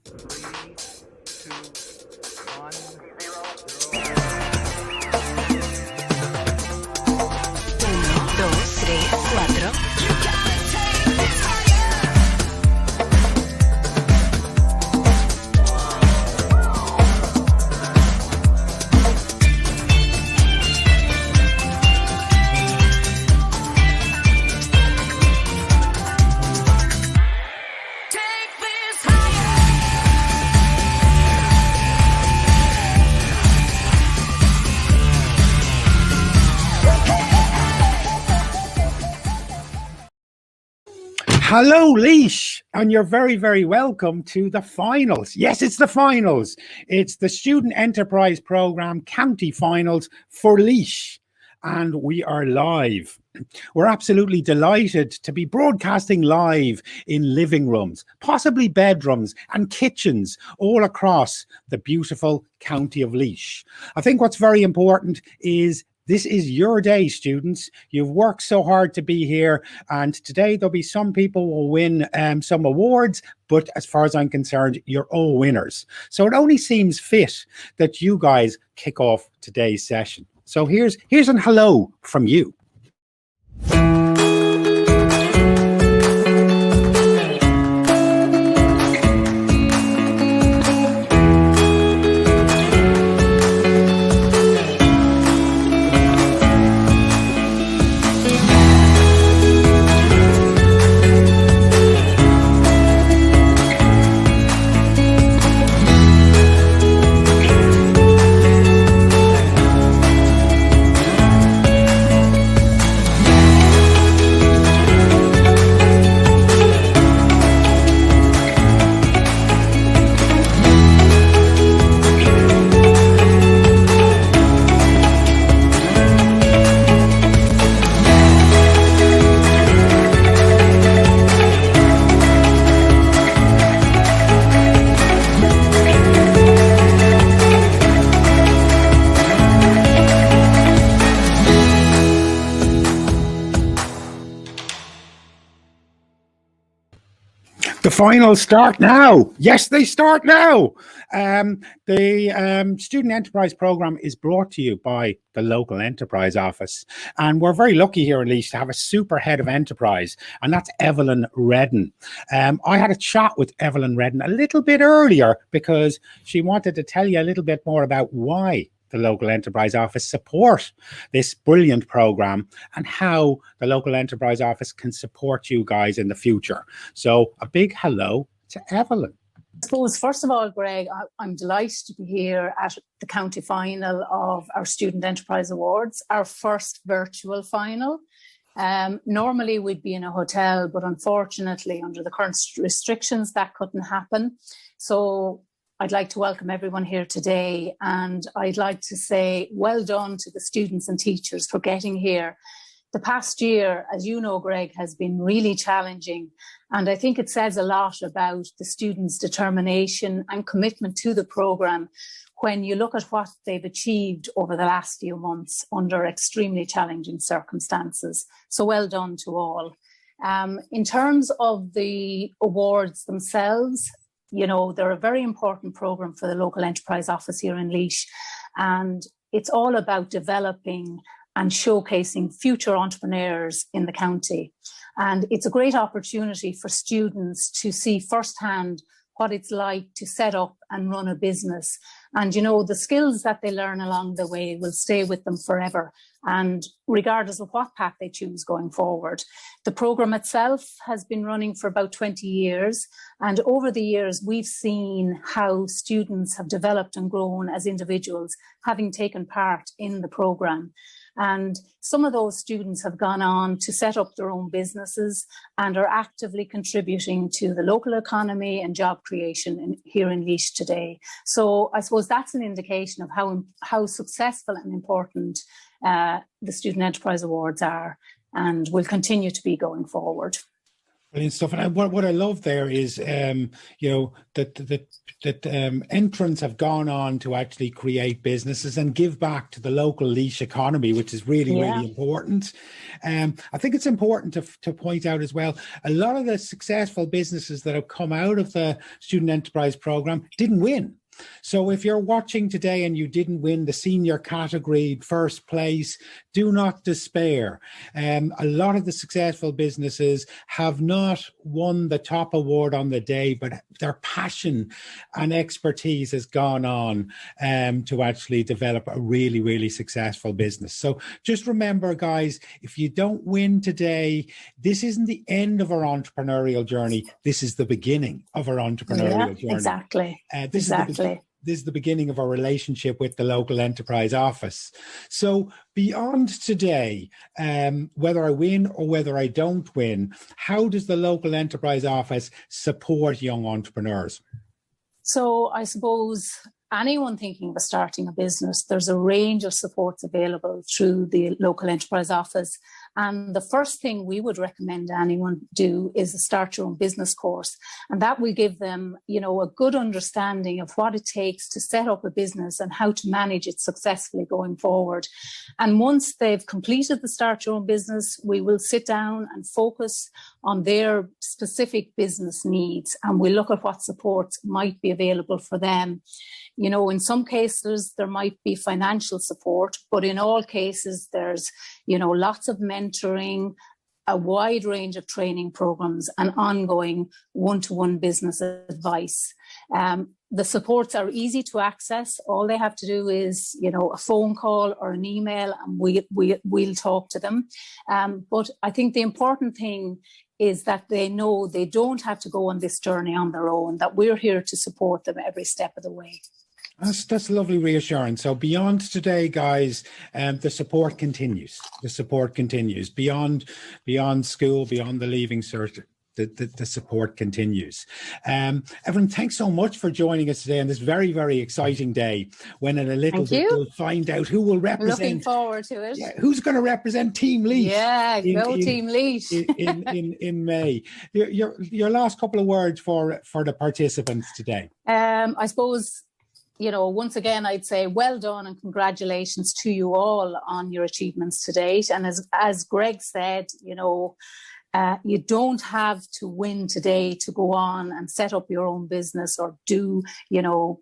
Three, two, one, zero. Uno, dos, tres, cuatro. Hello, Laois, and you're very, very welcome to the finals. Yes, it's the finals. It's the Student Enterprise Programme County Finals for Laois, and we are live. We're absolutely delighted to be broadcasting live in living rooms, possibly bedrooms and kitchens all across the beautiful county of Laois. I think what's very important is this is your day, students. You've worked so hard to be here, and today there'll be some people will win some awards, but as far as I'm concerned, you're all winners. So it only seems fit that you guys kick off today's session. So here's an hello from you. The finals start now. Yes, they start now. The Student Enterprise Programme is brought to you by the local enterprise office. And we're very lucky here in Laois to have a super head of enterprise, and that's Evelyn Redden. I had a chat with Evelyn Redden a little bit earlier because she wanted to tell you a little bit more about why the local enterprise office support this brilliant program and how the local enterprise office can support you guys in the future. So a big hello to Evelyn. I suppose, first of all, Greg, I'm delighted to be here at the county final of our Student Enterprise Awards, our first virtual final. Normally we'd be in a hotel, but unfortunately under the current restrictions that couldn't happen. So I'd like to welcome everyone here today, and I'd like to say well done to the students and teachers for getting here. The past year, as you know, Greg, has been really challenging, and I think it says a lot about the students' determination and commitment to the programme when you look at what they've achieved over the last few months under extremely challenging circumstances. So well done to all. In terms of the awards themselves, you know, they're a very important programme for the local enterprise office here in Laois, and it's all about developing and showcasing future entrepreneurs in the county. And it's a great opportunity for students to see firsthand what it's like to set up and run a business. And, you know, the skills that they learn along the way will stay with them forever, and regardless of what path they choose going forward. The programme itself has been running for about 20 years. And over the years, we've seen how students have developed and grown as individuals, having taken part in the programme. And some of those students have gone on to set up their own businesses and are actively contributing to the local economy and job creation here in Laois today. So I suppose that's an indication of how successful and important the Student Enterprise Awards are, and will continue to be going forward. Brilliant stuff. And what I love there is, that entrants have gone on to actually create businesses and give back to the local Laois economy, which is really, really important. I think it's important to point out as well, a lot of the successful businesses that have come out of the Student Enterprise Programme didn't win. So if you're watching today and you didn't win the senior category first place, do not despair. A lot of the successful businesses have not won the top award on the day, but their passion and expertise has gone on to actually develop a really, really successful business. So just remember, guys, if you don't win today, this isn't the end of our entrepreneurial journey. This is the beginning of our entrepreneurial journey. Exactly. This is the beginning of our relationship with the local enterprise office. So beyond today, whether I win or whether I don't win, how does the local enterprise office support young entrepreneurs? So I suppose anyone thinking of starting a business, there's a range of supports available through the local enterprise office. And the first thing we would recommend anyone do is a Start Your Own Business course. And that will give them, a good understanding of what it takes to set up a business and how to manage it successfully going forward. And once they've completed the Start Your Own Business, we will sit down and focus on their specific business needs. And we'll look at what supports might be available for them. In some cases, there might be financial support, but in all cases, there's, lots of mentoring, a wide range of training programs, and ongoing one-to-one business advice. The supports are easy to access. All they have to do is, a phone call or an email, and we'll talk to them. But I think the important thing is that they know they don't have to go on this journey on their own, that we're here to support them every step of the way. That's lovely reassurance. So beyond today, guys, the support continues. The support continues beyond school, beyond the leaving cert. The support continues. Everyone, thanks so much for joining us today on this very, very exciting day. When in a little bit we'll find out who will represent. Looking forward to it. Yeah, who's going to represent Team Laois? Yeah, Team Laois in May. Your last couple of words for the participants today. I suppose, once again, I'd say well done and congratulations to you all on your achievements to date. And as Greg said, you don't have to win today to go on and set up your own business or do,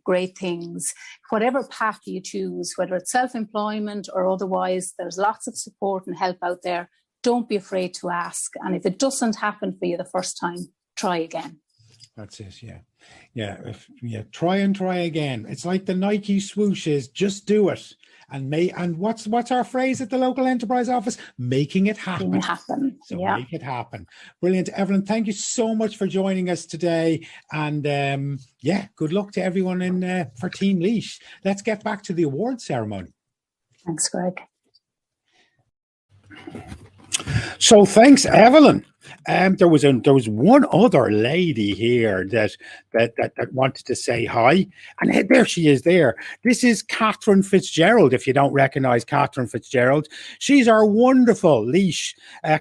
great things. Whatever path you choose, whether it's self-employment or otherwise, there's lots of support and help out there. Don't be afraid to ask. And if it doesn't happen for you the first time, try again. That's it. Yeah. Try and try again. It's like the Nike swoosh is just do it. And what's our phrase at the local enterprise office? Making it happen. So make it happen. Brilliant. Evelyn, thank you so much for joining us today. And good luck to everyone for Team Laois. Let's get back to the award ceremony. Thanks, Greg. So thanks, Evelyn. There was one other lady here that wanted to say hi, and there she is. There, this is Catherine Fitzgerald. If you don't recognise Catherine Fitzgerald, she's our wonderful Laois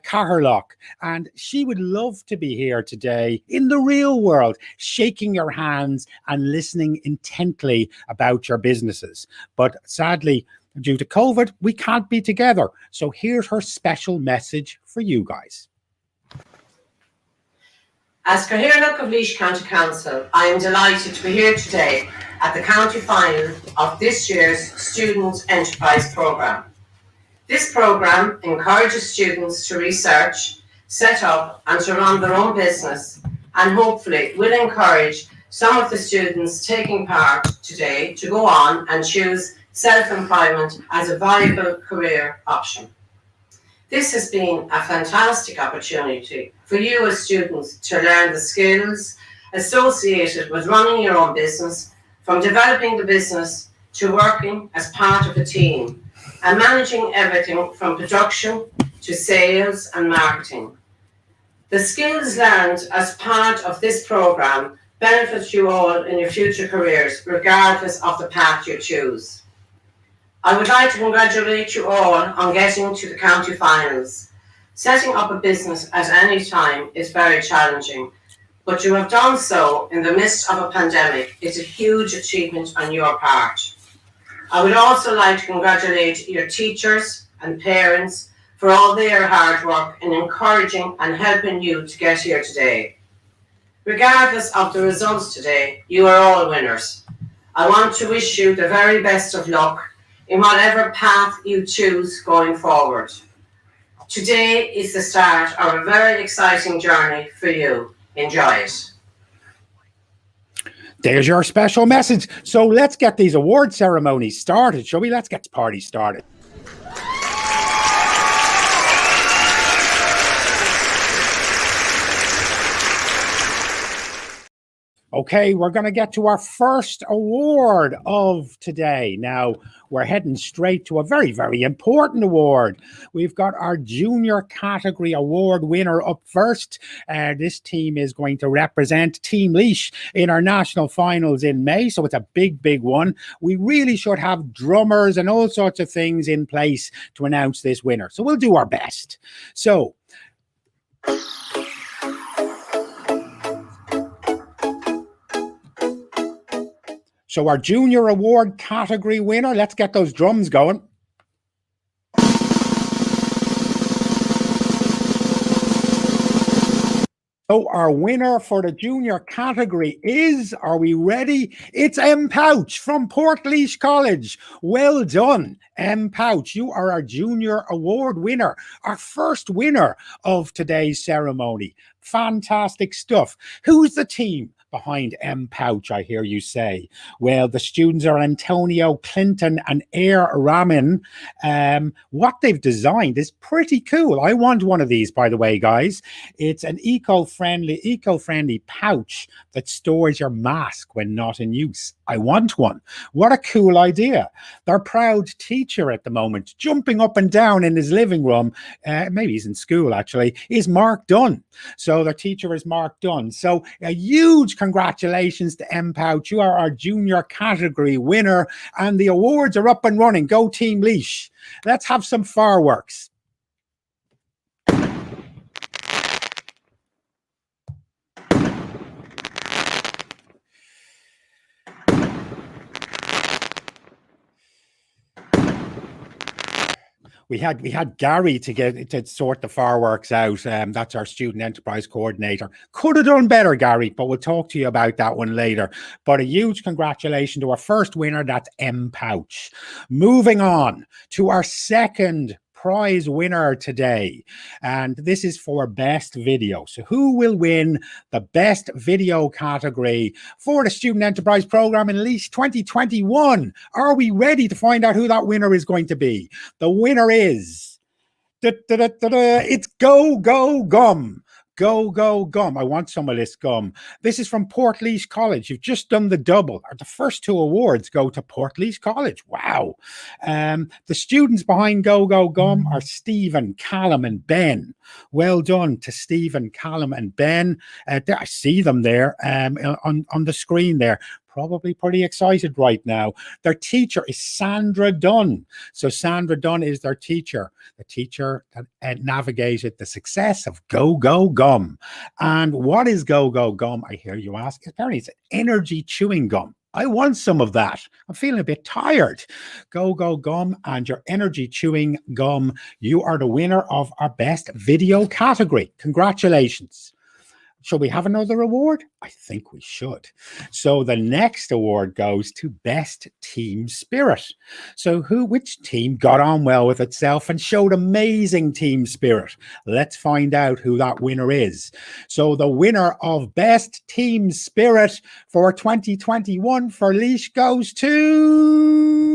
Catherlock, and she would love to be here today in the real world, shaking your hands and listening intently about your businesses. But sadly, due to COVID, we can't be together. So here's her special message for you guys. As Catherlock of Laois County Council, I am delighted to be here today at the county final of this year's Student Enterprise Programme. This programme encourages students to research, set up and to run their own business, and hopefully will encourage some of the students taking part today to go on and choose self-employment as a viable career option. This has been a fantastic opportunity for you as students to learn the skills associated with running your own business, from developing the business to working as part of a team and managing everything from production to sales and marketing. The skills learned as part of this programme benefit you all in your future careers, regardless of the path you choose. I would like to congratulate you all on getting to the county finals. Setting up a business at any time is very challenging, but you have done so in the midst of a pandemic. It's a huge achievement on your part. I would also like to congratulate your teachers and parents for all their hard work in encouraging and helping you to get here today. Regardless of the results today, you are all winners. I want to wish you the very best of luck in whatever path you choose going forward. Today is the start of a very exciting journey for you. Enjoy it. There's your special message. So let's get these award ceremonies started, shall we? Let's get the party started. Okay, we're going to get to our first award of today. Now, we're heading straight to a very, very important award. We've got our junior category award winner up first. This team is going to represent Team Laois in our national finals in May, so it's a big, big one. We really should have drummers and all sorts of things in place to announce this winner, so we'll do our best. So our junior award category winner, let's get those drums going. So our winner for the junior category is, are we ready? It's M. Pouch from Portlaoise College. Well done, M. Pouch. You are our junior award winner, our first winner of today's ceremony. Fantastic stuff. Who's the team behind M. Pouch, I hear you say? Well, the students are Antonio Clinton and Air Ramin. What they've designed is pretty cool. I want one of these, by the way, guys. It's an eco-friendly pouch that stores your mask when not in use. I want one. What a cool idea. Their proud teacher at the moment, jumping up and down in his living room, maybe he's in school actually, is Mark Dunn. So their teacher is Mark Dunn. So a huge congratulations to M. Pouch. You are our junior category winner and the awards are up and running. Go Team Laois. Let's have some fireworks. We had Gary to sort the fireworks out. That's our student enterprise coordinator. Could have done better, Gary, but we'll talk to you about that one later. But a huge congratulations to our first winner, that's M. Pouch. Moving on to our second prize winner today, and this is for best video. So who will win the best video category for the student enterprise program in Laois 2021? Are we ready to find out who that winner is going to be? The winner is it's Go Go Gum. Go Go Gum. I want some of this gum. This is from Portlaoise College. You've just done the double. The first two awards go to Portlaoise College. Wow. The students behind Go Go Gum are Stephen, Callum and Ben. Well done to Stephen, Callum and Ben. I see them there on the screen there. Probably pretty excited right now. Their teacher is Sandra Dunn. So Sandra Dunn is their teacher, the teacher that navigated the success of Go Go Gum. And what is Go Go Gum, I hear you ask? Apparently it's energy chewing gum. I want some of that. I'm feeling a bit tired. Go Go Gum and your energy chewing gum. You are the winner of our best video category. Congratulations. Shall we have another award? I think we should. So the next award goes to Best Team Spirit. So which team got on well with itself and showed amazing team spirit? Let's find out who that winner is. So the winner of Best Team Spirit for 2021 for Laois goes to...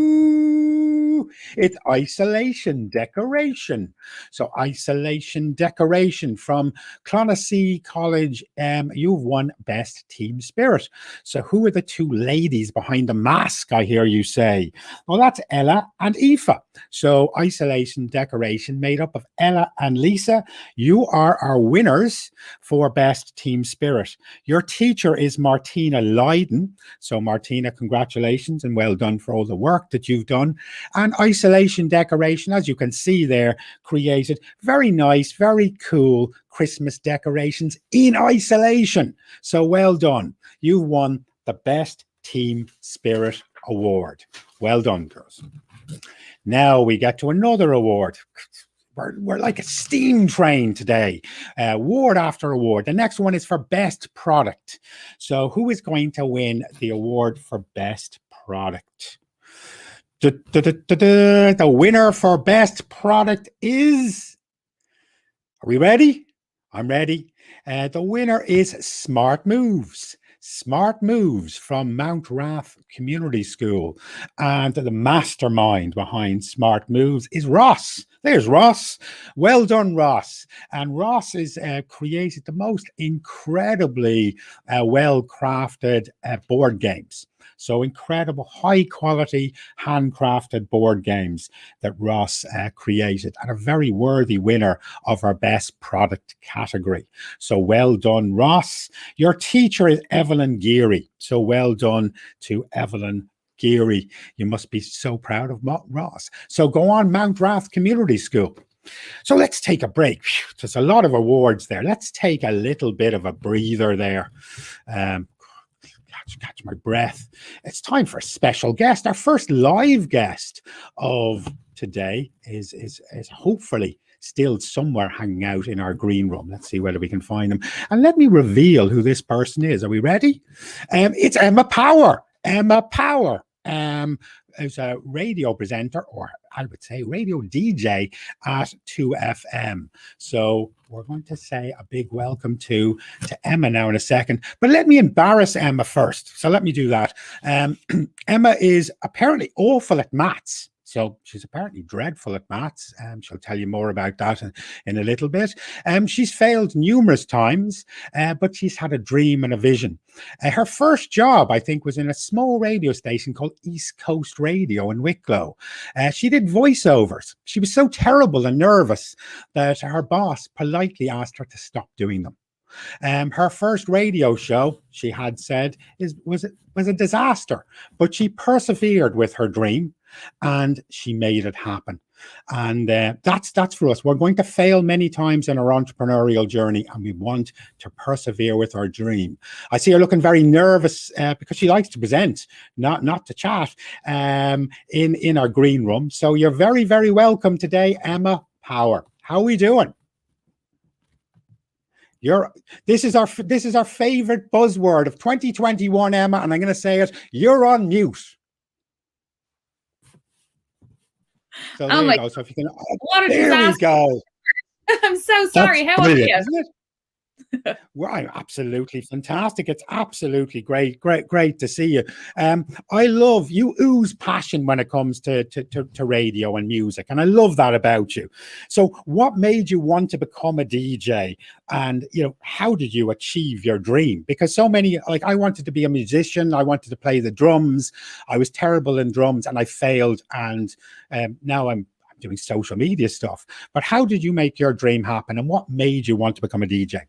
It's Isolation Decoration. So Isolation Decoration from Clonasea College. You've won Best Team Spirit. So who are the two ladies behind the mask, I hear you say? Well, that's Ella and Aoife. So Isolation Decoration made up of Ella and Lisa. You are our winners for Best Team Spirit. Your teacher is Martina Lydon. So Martina, congratulations and well done for all the work that you've done. And isolation decoration, as you can see there, created very nice, very cool Christmas decorations in isolation. So well done. You've won the Best Team Spirit Award. Well done, girls. Now we get to another award. We're like a steam train today, award after award. The next one is for Best Product. So who is going to win the award for Best Product? The winner for Best Product is... Are we ready? I'm ready. The winner is Smart Moves. Smart Moves from Mount Rath Community School. And the mastermind behind Smart Moves is Ross. There's Ross. Well done, Ross. And Ross has created the most incredibly well-crafted board games. So incredible, high quality, handcrafted board games that Ross created, and a very worthy winner of our Best Product category. So well done, Ross. Your teacher is Evelyn Geary. So well done to Evelyn Geary. You must be so proud of Ross. So go on, Mount Rath Community School. So let's take a break. There's a lot of awards there. Let's take a little bit of a breather there. Catch my breath. It's time for a special guest. Our first live guest of today is hopefully still somewhere hanging out in our green room. Let's see whether we can find him. And let me reveal who this person is. Are we ready? It's Emma Power. Emma Power. Is a radio presenter, or I would say radio DJ at 2FM. So we're going to say a big welcome to Emma now in a second. But let me embarrass Emma first. So let me do that. Emma is apparently awful at maths. So she's apparently dreadful at maths. She'll tell you more about that in a little bit. She's failed numerous times, but she's had a dream and a vision. Her first job, I think, was in a small radio station called East Coast Radio in Wicklow. She did voiceovers. She was so terrible and nervous that her boss politely asked her to stop doing them. Her first radio show, she had said, was a disaster, but she persevered with her dream and she made it happen. And that's for us. We're going to fail many times in our entrepreneurial journey, and we want to persevere with our dream. I see her looking very nervous because she likes to present, not to chat, in our green room. So you're very, very welcome today, Emma Power. How are we doing? This is our favorite buzzword of 2021, Emma, and I'm going to say it. You're on mute. So there you go. So if you can, what a there disaster. we go. I'm so sorry. That's How are brilliant, you? isn't it? Well, I'm absolutely fantastic. It's absolutely great to see you. I love you ooze passion when it comes to radio and music, and I love that about you. So what made you want to become a DJ, and how did you achieve your dream? Because so many, like, I wanted to be a musician, I wanted to play the drums, I was terrible in drums and I failed, and now I'm doing social media stuff. But how did you make your dream happen, and what made you want to become a DJ?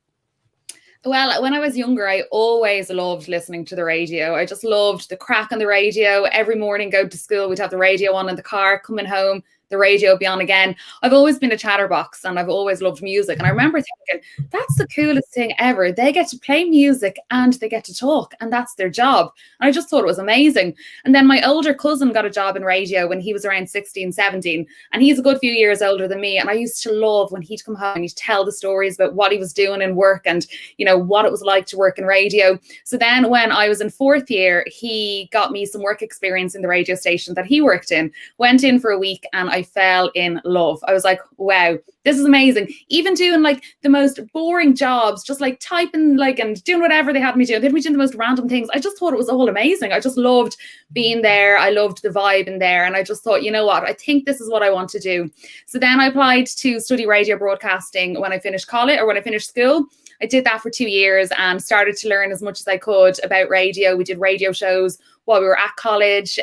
Well, when I was younger, I always loved listening to the radio. I just loved the crack on the radio. Every morning, go to school, we'd have the radio on in the car, coming home, the radio would be on again. I've always been a chatterbox and I've always loved music. And I remember thinking, that's the coolest thing ever. They get to play music and they get to talk, and that's their job. And I just thought it was amazing. And then my older cousin got a job in radio when he was around 16, 17. And he's a good few years older than me. And I used to love when he'd come home and he'd tell the stories about what he was doing in work and, what it was like to work in radio. So then when I was in fourth year, he got me some work experience in the radio station that he worked in. Went in for a week and I fell in love. I was like, wow, this is amazing. Even doing like the most boring jobs, just like typing and doing whatever they had me doing. They'd be doing the most random things. I just thought it was all amazing. I just loved being there. I loved the vibe in there. And I just thought, you know what, I think this is what I want to do. So then I applied to study radio broadcasting when I finished college, or when I finished school. I did that for 2 years and started to learn as much as I could about radio. We did radio shows while we were at college.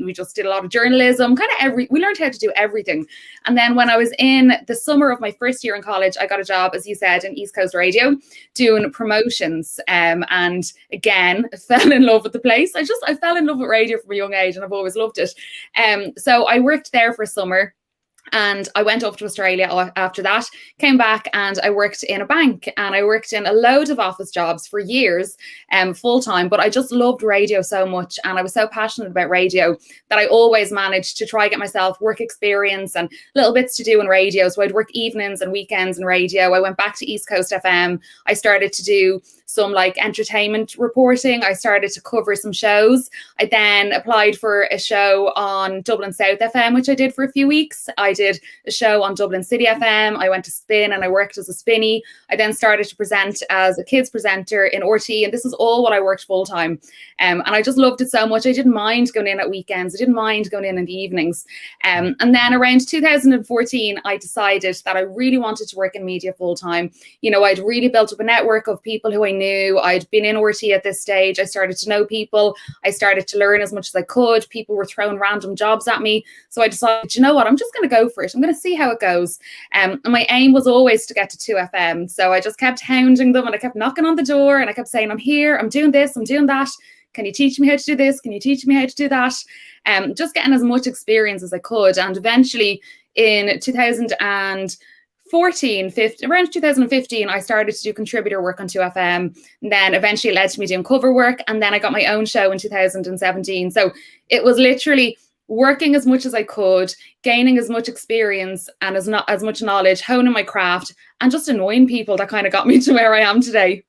We just did a lot of journalism, we learned how to do everything. And then when I was in the summer of my first year in college, I got a job, as you said, in East Coast Radio doing promotions. And again, I fell in love with the place. I fell in love with radio from a young age, and I've always loved it. So I worked there for a summer. And I went off to Australia after that, came back, and I worked in a bank, and I worked in a load of office jobs for years, full time. But I just loved radio so much, and I was so passionate about radio that I always managed to try get myself work experience and little bits to do in radio. So I'd work evenings and weekends in radio. I went back to East Coast FM. I started to do some like entertainment reporting. I started to cover some shows. I then applied for a show on Dublin South FM, which I did for a few weeks. I did a show on Dublin City FM. I went to Spin and I worked as a spinny. I then started to present as a kids presenter in RT, and this is all what I worked full time. And I just loved it so much. I didn't mind going in at weekends. I didn't mind going in the evenings. And then around 2014, I decided that I really wanted to work in media full time. You know, I'd really built up a network of people who I knew. I'd been in RT at this stage. I started to know people. I started to learn as much as I could. People were throwing random jobs at me. So I decided, you know what, I'm just going to go for it. I'm going to see how it goes. And my aim was always to get to 2FM. So I just kept hounding them, and I kept knocking on the door, and I kept saying, I'm here, I'm doing this, I'm doing that. Can you teach me how to do this? Can you teach me how to do that? Just getting as much experience as I could. And eventually in 2015, I started to do contributor work on 2FM. And then eventually it led to me doing cover work. And then I got my own show in 2017. So it was literally working as much as I could, gaining as much experience and as much knowledge, honing my craft, and just annoying people that kind of got me to where I am today.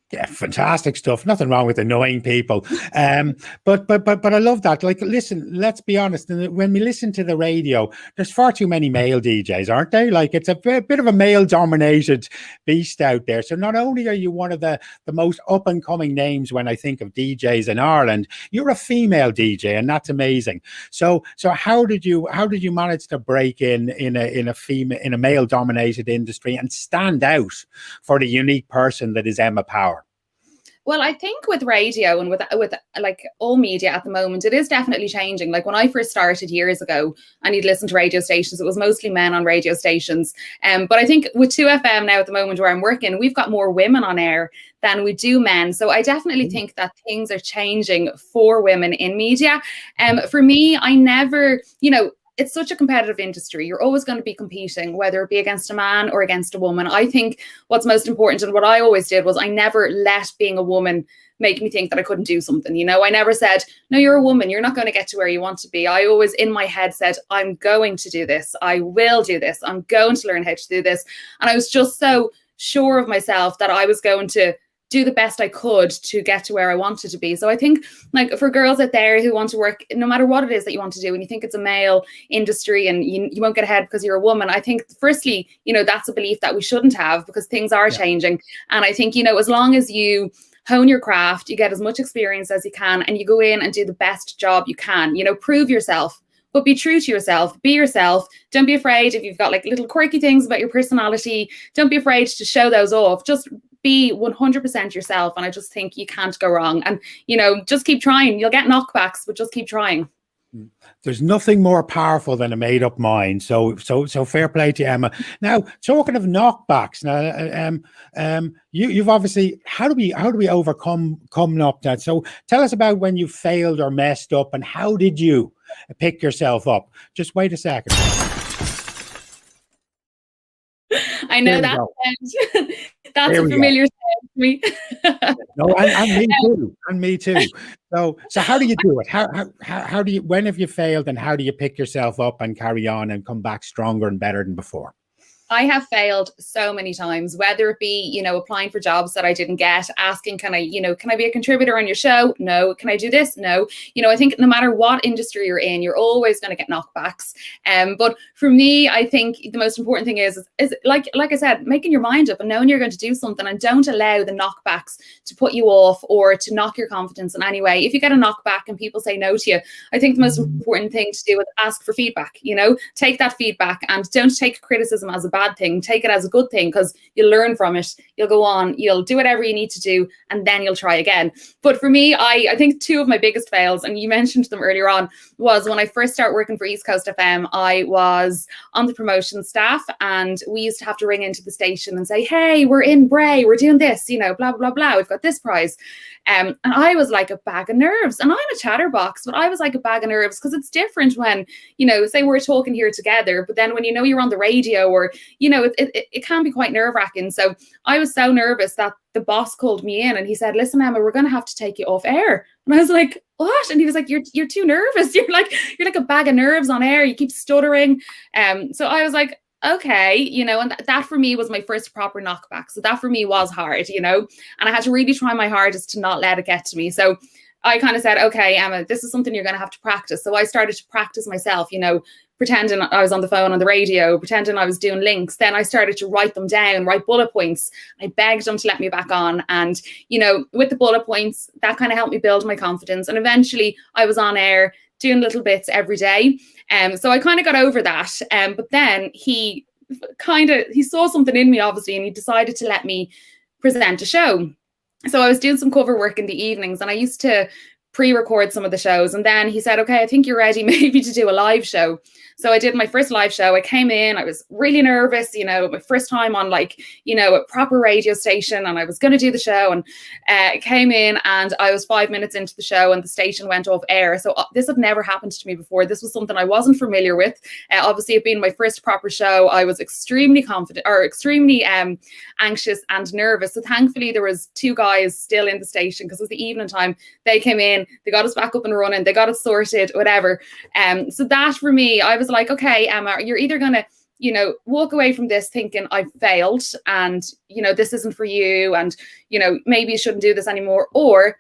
Yeah, fantastic stuff. Nothing wrong with annoying people. But I love that. Like, listen, let's be honest. When we listen to the radio, there's far too many male DJs, aren't they? Like, it's a bit of a male-dominated beast out there. So not only are you one of the most up-and-coming names when I think of DJs in Ireland, you're a female DJ, and that's amazing. So how did you manage to break in a male-dominated industry and stand out for the unique person that is Emma Power? Well, I think with radio and with like all media at the moment, it is definitely changing. Like when I first started years ago and you'd listen to radio stations, it was mostly men on radio stations. But I think with 2FM now at the moment where I'm working, we've got more women on air than we do men. So I definitely think that things are changing for women in media. For me, I never, it's such a competitive industry. You're always going to be competing, whether it be against a man or against a woman. I think what's most important, and what I always did, was I never let being a woman make me think that I couldn't do something. I never said, no, you're a woman, you're not going to get to where you want to be. I always in my head said, I'm going to do this. I will do this. I'm going to learn how to do this. And I was just so sure of myself that I was going to do the best I could to get to where I wanted to be. So I think, like, for girls out there who want to work, no matter what it is that you want to do, and you think it's a male industry and you won't get ahead because you're a woman, I think firstly, that's a belief that we shouldn't have, because things are changing. And I think, as long as you hone your craft, you get as much experience as you can, and you go in and do the best job you can, prove yourself. But be true to yourself, be yourself. Don't be afraid if you've got like little quirky things about your personality. Don't be afraid to show those off. Just be 100% yourself. And I just think you can't go wrong. And, just keep trying. You'll get knockbacks, but just keep trying. There's nothing more powerful than a made-up mind. So fair play to Emma. Now, talking of knockbacks, you've obviously, how do we overcome knockbacks? So tell us about when you failed or messed up, and how did you pick yourself up? Just wait a second. I know that that's a familiar sound to me. No, and me too. So how do you do it? How do you, when have you failed, and how do you pick yourself up and carry on and come back stronger and better than before? I have failed so many times, whether it be, applying for jobs that I didn't get, asking, can I be a contributor on your show? No. Can I do this? No. I think no matter what industry you're in, you're always going to get knockbacks. But for me, I think the most important thing is like I said, making your mind up and knowing you're going to do something, and don't allow the knockbacks to put you off or to knock your confidence in any way. If you get a knockback and people say no to you, I think the most important thing to do is ask for feedback, take that feedback, and don't take criticism as a bad thing. Take it as a good thing, because you'll learn from it. You'll go on, you'll do whatever you need to do, and then you'll try again. But for me, I think two of my biggest fails, and you mentioned them earlier on, was when I first started working for East Coast FM. I was on the promotion staff, and we used to have to ring into the station and say, hey, we're in Bray, we're doing this, you know, blah, blah, blah, we've got this prize. And I was like a bag of nerves, and I'm a chatterbox, but I was like a bag of nerves, because it's different when, you know, say we're talking here together, but then when you know you're on the radio, or, you know, it can be quite nerve wracking. So I was so nervous that the boss called me in and he said, listen, Emma, we're going to have to take you off air. And I was like, what? And he was like, you're too nervous. You're like a bag of nerves on air. You keep stuttering. So I was like, okay, you know, and that for me was my first proper knockback. So that for me was hard, you know, and I had to really try my hardest to not let it get to me. So I kind of said, okay, Emma, this is something you're going to have to practice. So I started to practice myself, you know, pretending I was on the phone on the radio, pretending I was doing links. Then I started to write them down, write bullet points. I begged them to let me back on. And, you know, with the bullet points, that kind of helped me build my confidence. And eventually I was on air doing little bits every day. So I kind of got over that. But then he saw something in me, obviously, and he decided to let me present a show. So I was doing some cover work in the evenings, and I used to pre-record some of the shows. And then he said, okay, I think you're ready maybe to do a live show. So I did my first live show. I came in, I was really nervous, you know, my first time on, like, you know, a proper radio station, and I was going to do the show, and I came in and I was 5 minutes into the show and the station went off air. So this had never happened to me before. This was something I wasn't familiar with. Obviously, it being my first proper show, I was extremely confident, or extremely anxious and nervous. So thankfully there was two guys still in the station, because it was the evening time. They came in, they got us back up and running, they got us sorted, whatever. So that for me, I was like, okay, Emma, you're either going to, you know, walk away from this thinking I've failed and, you know, this isn't for you, and, you know, maybe you shouldn't do this anymore, or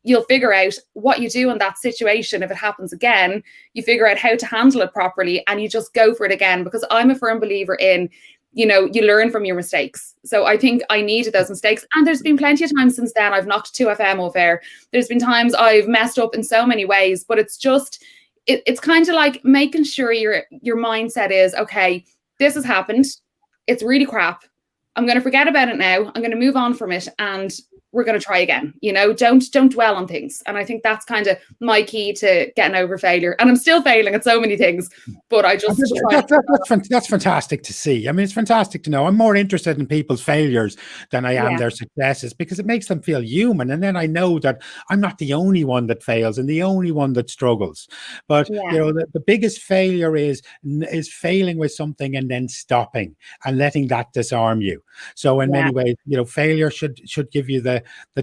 you'll figure out what you do in that situation. If it happens again, you figure out how to handle it properly and you just go for it again. Because I'm a firm believer in, you know, you learn from your mistakes. So I think I needed those mistakes. And there's been plenty of times since then I've knocked 2FM off air. There's been times I've messed up in so many ways, but it's just, it's kind of like making sure your mindset is, okay, this has happened. It's really crap. I'm going to forget about it now. I'm going to move on from it, and we're going to try again. You know, don't dwell on things. And I think that's kind of my key to getting over failure. And I'm still failing at so many things, but I just that's fantastic to see. I mean, it's fantastic to know. I'm more interested in people's failures than I am their successes, because it makes them feel human. And then I know that I'm not the only one that fails and the only one that struggles. But you know, the biggest failure is failing with something and then stopping and letting that disarm you. So in many ways, you know, failure should give you the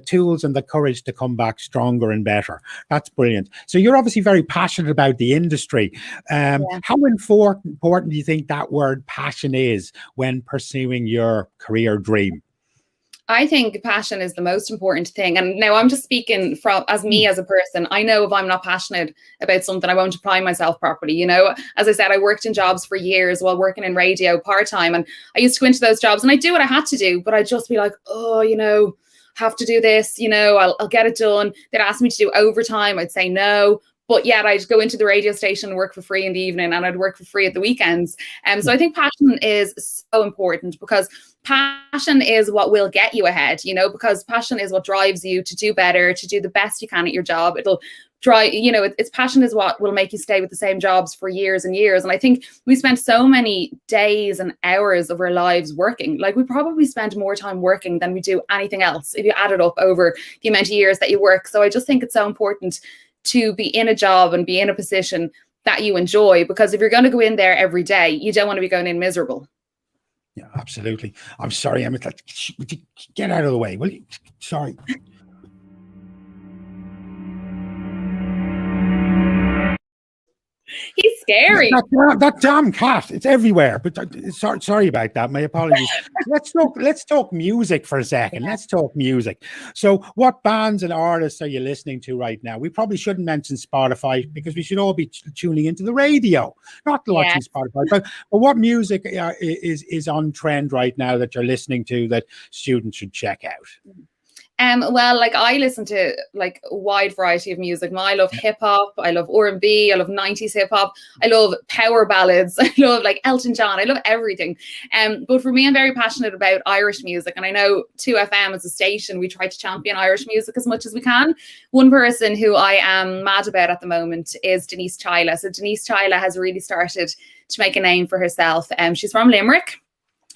tools and the courage to come back stronger and better. That's brilliant. So you're obviously very passionate about the industry. How important do you think that word passion is when pursuing your career dream? I think passion is the most important thing. And now I'm just speaking as me as a person. I know if I'm not passionate about something, I won't apply myself properly. You know, as I said, I worked in jobs for years while working in radio part-time, and I used to go into those jobs and I do what I had to do, but I'd just be like, oh, you know, have to do this, you know, I'll get it done. They'd ask me to do overtime. I'd say no. But yet I'd go into the radio station and work for free in the evening, and I'd work for free at the weekends. So I think passion is so important, because passion is what will get you ahead, you know, because passion is what drives you to do better, to do the best you can at your job. It'll drive, you know, it's passion is what will make you stay with the same jobs for years and years. And I think we spend so many days and hours of our lives working. Like, we probably spend more time working than we do anything else if you add it up over the amount of years that you work. So I just think it's so important to be in a job and be in a position that you enjoy, because if you're going to go in there every day, you don't want to be going in miserable. Yeah, absolutely. I'm sorry, Emma. Would you get out of the way, will you? Sorry. He's scary. That damn cat, it's everywhere. But sorry about that. My apologies. Let's talk music for a second. Let's talk music. So what bands and artists are you listening to right now? We probably shouldn't mention Spotify, because we should all be tuning into the radio, not watching Spotify. But what music is on trend right now that you're listening to that students should check out? Well, like I listen to like a wide variety of music. I love hip hop, I love R&B, I love 90s hip hop, I love power ballads, I love like Elton John, I love everything. But for me, I'm very passionate about Irish music, and I know 2FM as a station, we try to champion Irish music as much as we can. One person who I am mad about at the moment is Denise Chyla. So Denise Chyla has really started to make a name for herself. She's from Limerick.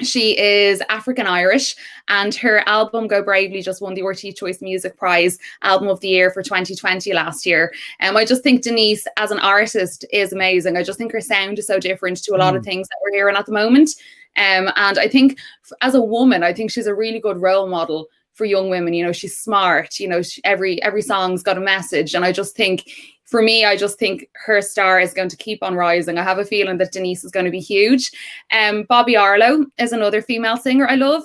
She is African Irish, and her album Go Bravely just won the RT Choice Music Prize Album of the Year for 2020 last year. I just think Denise as an artist is amazing. I just think her sound is so different to a lot of things that we're hearing at the moment. And I think as a woman, I think she's a really good role model for young women. You know, she's smart, you know, every song's got a message. And I just think, for me, I just think her star is going to keep on rising. I have a feeling that Denise is going to be huge. Bobby Arlo is another female singer I love.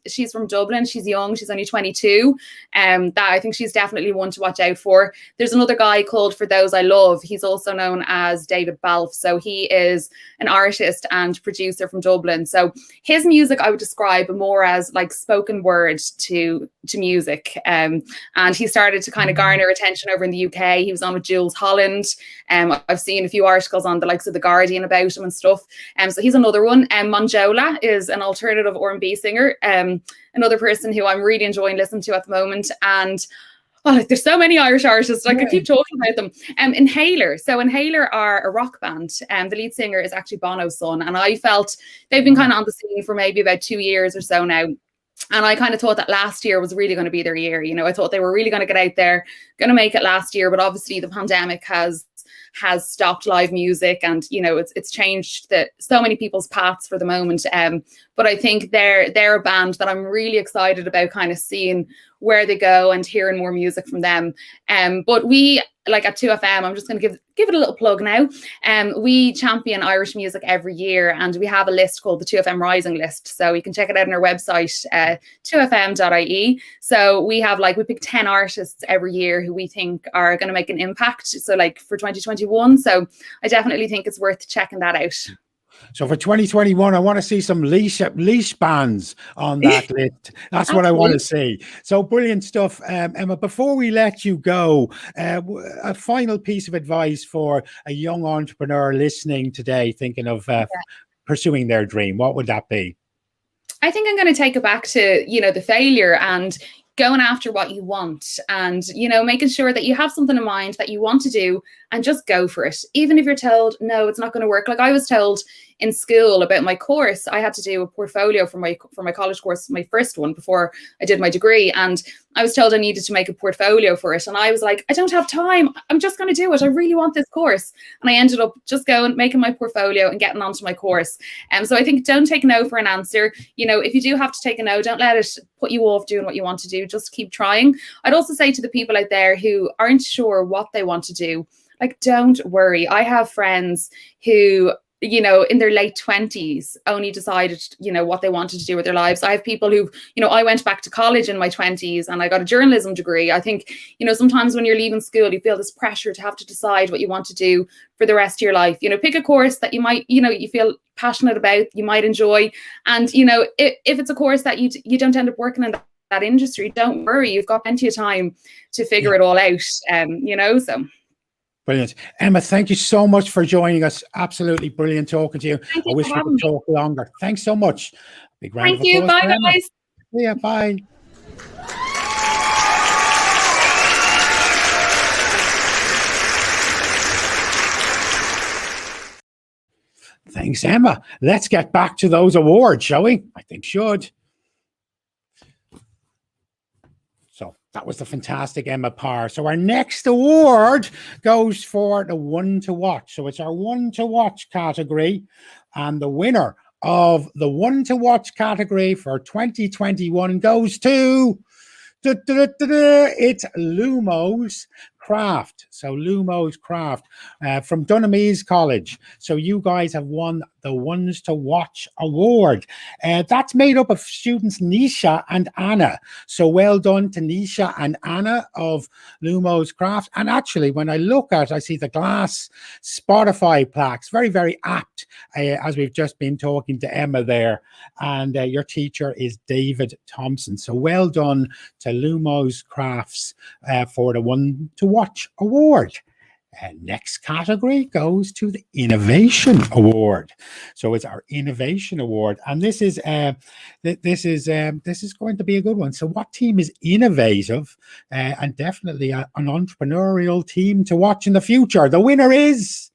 She's from Dublin. She's young. She's only 22. That I think she's definitely one to watch out for. There's another guy called For Those I Love. He's also known as David Balfe. So he is an artist and producer from Dublin. So his music I would describe more as like spoken word to music. And he started to kind of garner attention over in the UK. He was on with Jules Holland. I've seen a few articles on the likes of The Guardian about him and stuff. So he's another one. Monjola is an alternative R&B singer. Another person who I'm really enjoying listening to at the moment. And there's so many Irish artists. I could keep talking about them. Inhaler. So Inhaler are a rock band. The lead singer is actually Bono's son. And I felt they've been kind of on the scene for maybe about 2 years or so now. And I kind of thought that last year was really going to be their year. You know, I thought they were really going to get out there, going to make it last year. But obviously the pandemic has stopped live music, and, you know, it's changed so many people's paths for the moment. But I think they're a band that I'm really excited about kind of seeing where they go and hearing more music from them. But we, like at 2FM, I'm just going to give it a little plug now. We champion Irish music every year, and we have a list called the 2FM Rising list. So you can check it out on our website, 2fm.ie. So we pick 10 artists every year who we think are going to make an impact. So like for 2021. So I definitely think it's worth checking that out. So for 2021, I want to see some leash bands on that list. That's what I want to see. So brilliant stuff. Emma, before we let you go, a final piece of advice for a young entrepreneur listening today, thinking of pursuing their dream, what would that be? I think I'm going to take it back to, you know, the failure and going after what you want, and, you know, making sure that you have something in mind that you want to do and just go for it. Even if you're told, no, it's not going to work. Like I was told in school about my course, I had to do a portfolio for my college course, my first one before I did my degree. And I was told I needed to make a portfolio for it. And I was like, I don't have time. I'm just going to do it. I really want this course. And I ended up just going, making my portfolio and getting onto my course. So I think don't take no for an answer. You know, if you do have to take a no, don't let it put you off doing what you want to do. Just keep trying. I'd also say to the people out there who aren't sure what they want to do, like, don't worry. I have friends who, you know, in their late 20s only decided, you know, what they wanted to do with their lives. I have people who, you know, I went back to college in my 20s and I got a journalism degree. I think, you know, sometimes when you're leaving school, you feel this pressure to have to decide what you want to do for the rest of your life. You know, pick a course that you might, you know, you feel passionate about, you might enjoy. And, you know, if it's a course that you don't end up working in that industry, don't worry. You've got plenty of time to figure it all out, you know, so. Brilliant. Emma, thank you so much for joining us. Absolutely brilliant talking to you. I wish we could talk longer. Thanks so much. Big round of applause. Thank you. Bye, guys. Yeah, bye. Thanks, Emma. Let's get back to those awards, shall we? I think should. That was the fantastic Emma Parr. So our next award goes for the one to watch. So it's our one to watch category. And the winner of the one to watch category for 2021 goes to... It's Lumos Craft. So Lumos Craft from Dunamis College. So you guys have won the Ones to Watch award. That's made up of students Nisha and Anna. So well done to Nisha and Anna of Lumos Craft. And actually, when I look at, I see the glass Spotify plaques, very, very apt, as we've just been talking to Emma there. And your teacher is David Thompson. So well done to Lumos Crafts for the One to Watch award. Next category goes to the Innovation Award. So it's our Innovation Award, and this is going to be a good one. So what team is innovative and definitely an entrepreneurial team to watch in the future? The winner is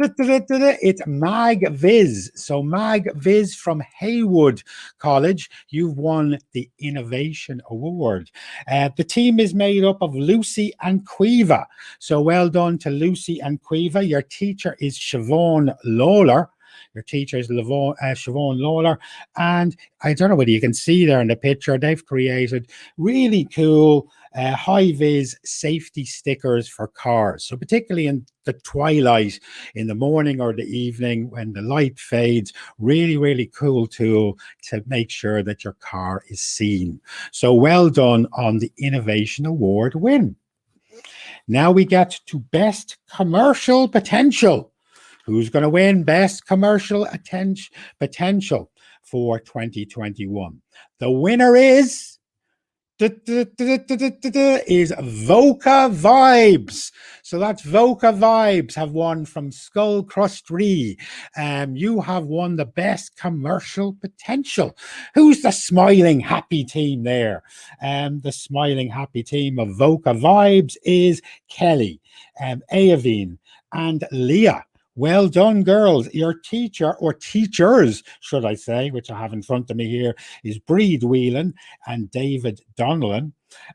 it's MagViz. So MagViz from Haywood College, you've won the Innovation Award. The team is made up of Lucy and Quiva. So well done to Lucy and Quiva. Your teacher is Siobhan Lawler. Your teacher is Siobhan Lawler. And I don't know whether you can see there in the picture, they've created really cool high-vis safety stickers for cars. So particularly in the twilight, in the morning or the evening, when the light fades, really, really cool tool to make sure that your car is seen. So well done on the Innovation Award win. Now we get to Best Commercial Potential. Who's going to win Best Commercial Potential for 2021? The winner is Voca Vibes. So that's Voca Vibes have won from Skull Crustry. You have won the Best Commercial Potential. Who's the smiling happy team there? The smiling happy team of Voca Vibes is Kelly, Ayavine and Leah. Well done, girls. Your teacher, or teachers, should I say, which I have in front of me here, is Breed Whelan and David Donnellan.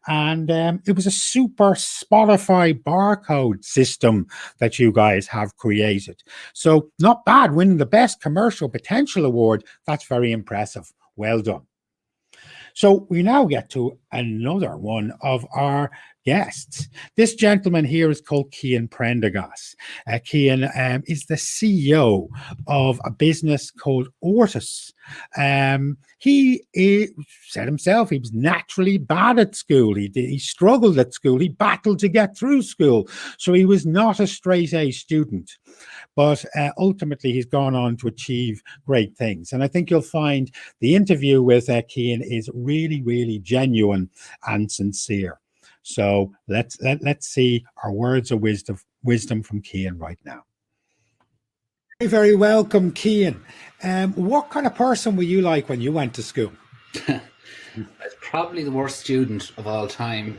And it was a super Spotify barcode system that you guys have created. So not bad, winning the Best Commercial Potential Award. That's very impressive. Well done. So we now get to another one of our guests. This gentleman here is called Cian Prendergast. Cian is the CEO of a business called Ortus. He said himself he was naturally bad at school. He struggled at school. He battled to get through school. So he was not a straight A student. But ultimately, he's gone on to achieve great things. And I think you'll find the interview with Cian is really, really genuine and sincere. So let's see our words of wisdom from Cian right now. Very, very welcome, Cian. What kind of person were you like when you went to school? I was probably the worst student of all time.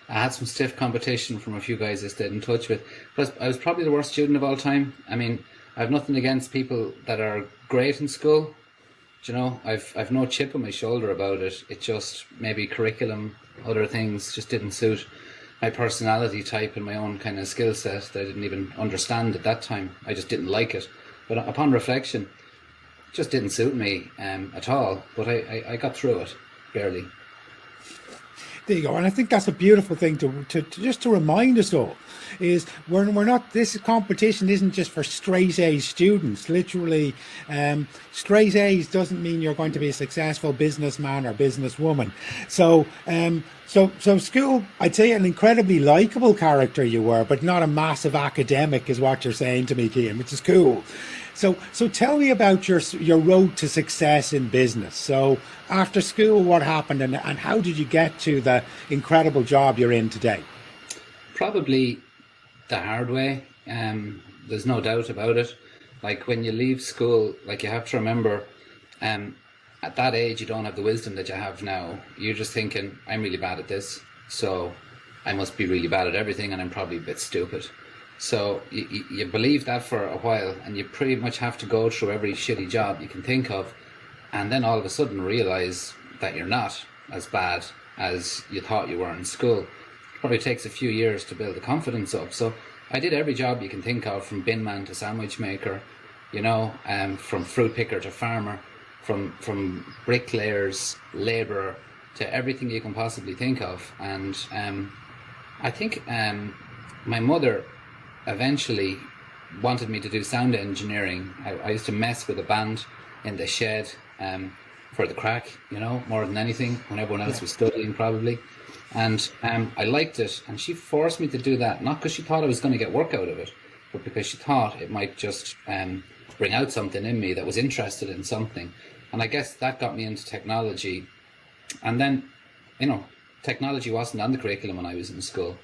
I had some stiff competition from a few guys I stayed in touch with, but I was probably the worst student of all time. I mean, I have nothing against people that are great in school. Do you know, I've no chip on my shoulder about it. It just maybe curriculum, other things just didn't suit my personality type and my own kind of skill set that I didn't even understand at that time. I just didn't like it. But upon reflection, it just didn't suit me at all. But I got through it, barely. There you go. And I think that's a beautiful thing to just to remind us all is we're not, this competition isn't just for straight A students. Literally, straight A's doesn't mean you're going to be a successful businessman or businesswoman. So, so school, I'd say an incredibly likable character you were, but not a massive academic is what you're saying to me, Cian, which is cool. So tell me about your road to success in business. So after school, what happened and how did you get to the incredible job you're in today? Probably the hard way. There's no doubt about it. Like when you leave school, like you have to remember, at that age, you don't have the wisdom that you have now. You're just thinking, I'm really bad at this, so I must be really bad at everything and I'm probably a bit stupid. So you believe that for a while and you pretty much have to go through every shitty job you can think of and then all of a sudden realize that you're not as bad as you thought you were in school. It probably takes a few years to build the confidence up. So I did every job you can think of, from bin man to sandwich maker, you know, from fruit picker to farmer, from bricklayers, labourer, to everything you can possibly think of. And I think my mother eventually wanted me to do sound engineering. I used to mess with a band in the shed for the crack, more than anything, when everyone else was studying probably. And I liked it, and she forced me to do that, not because she thought I was going to get work out of it, but because she thought it might just bring out something in me that was interested in something. And I guess that got me into technology. And then, technology wasn't on the curriculum when I was in school.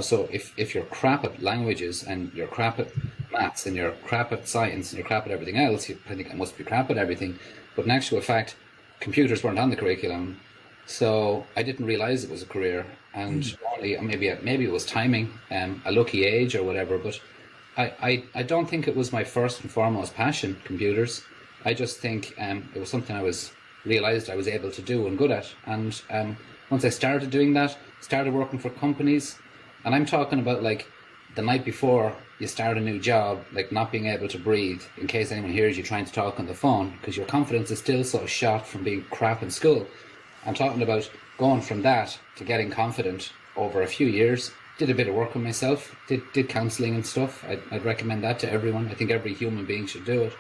So if you're crap at languages and you're crap at maths and you're crap at science and you're crap at everything else, you think I must be crap at everything. But in actual fact, computers weren't on the curriculum. So I didn't realize it was a career, and maybe it was timing, a lucky age or whatever. But I don't think it was my first and foremost passion, computers. I just think it was something I realized I was able to do and good at. And once I started doing that, started working for companies, and I'm talking about like the night before you start a new job, like not being able to breathe in case anyone hears you trying to talk on the phone because your confidence is still so shot from being crap in school. I'm talking about going from that to getting confident over a few years. Did a bit of work on myself, did counselling and stuff. I'd recommend that to everyone. I think every human being should do it.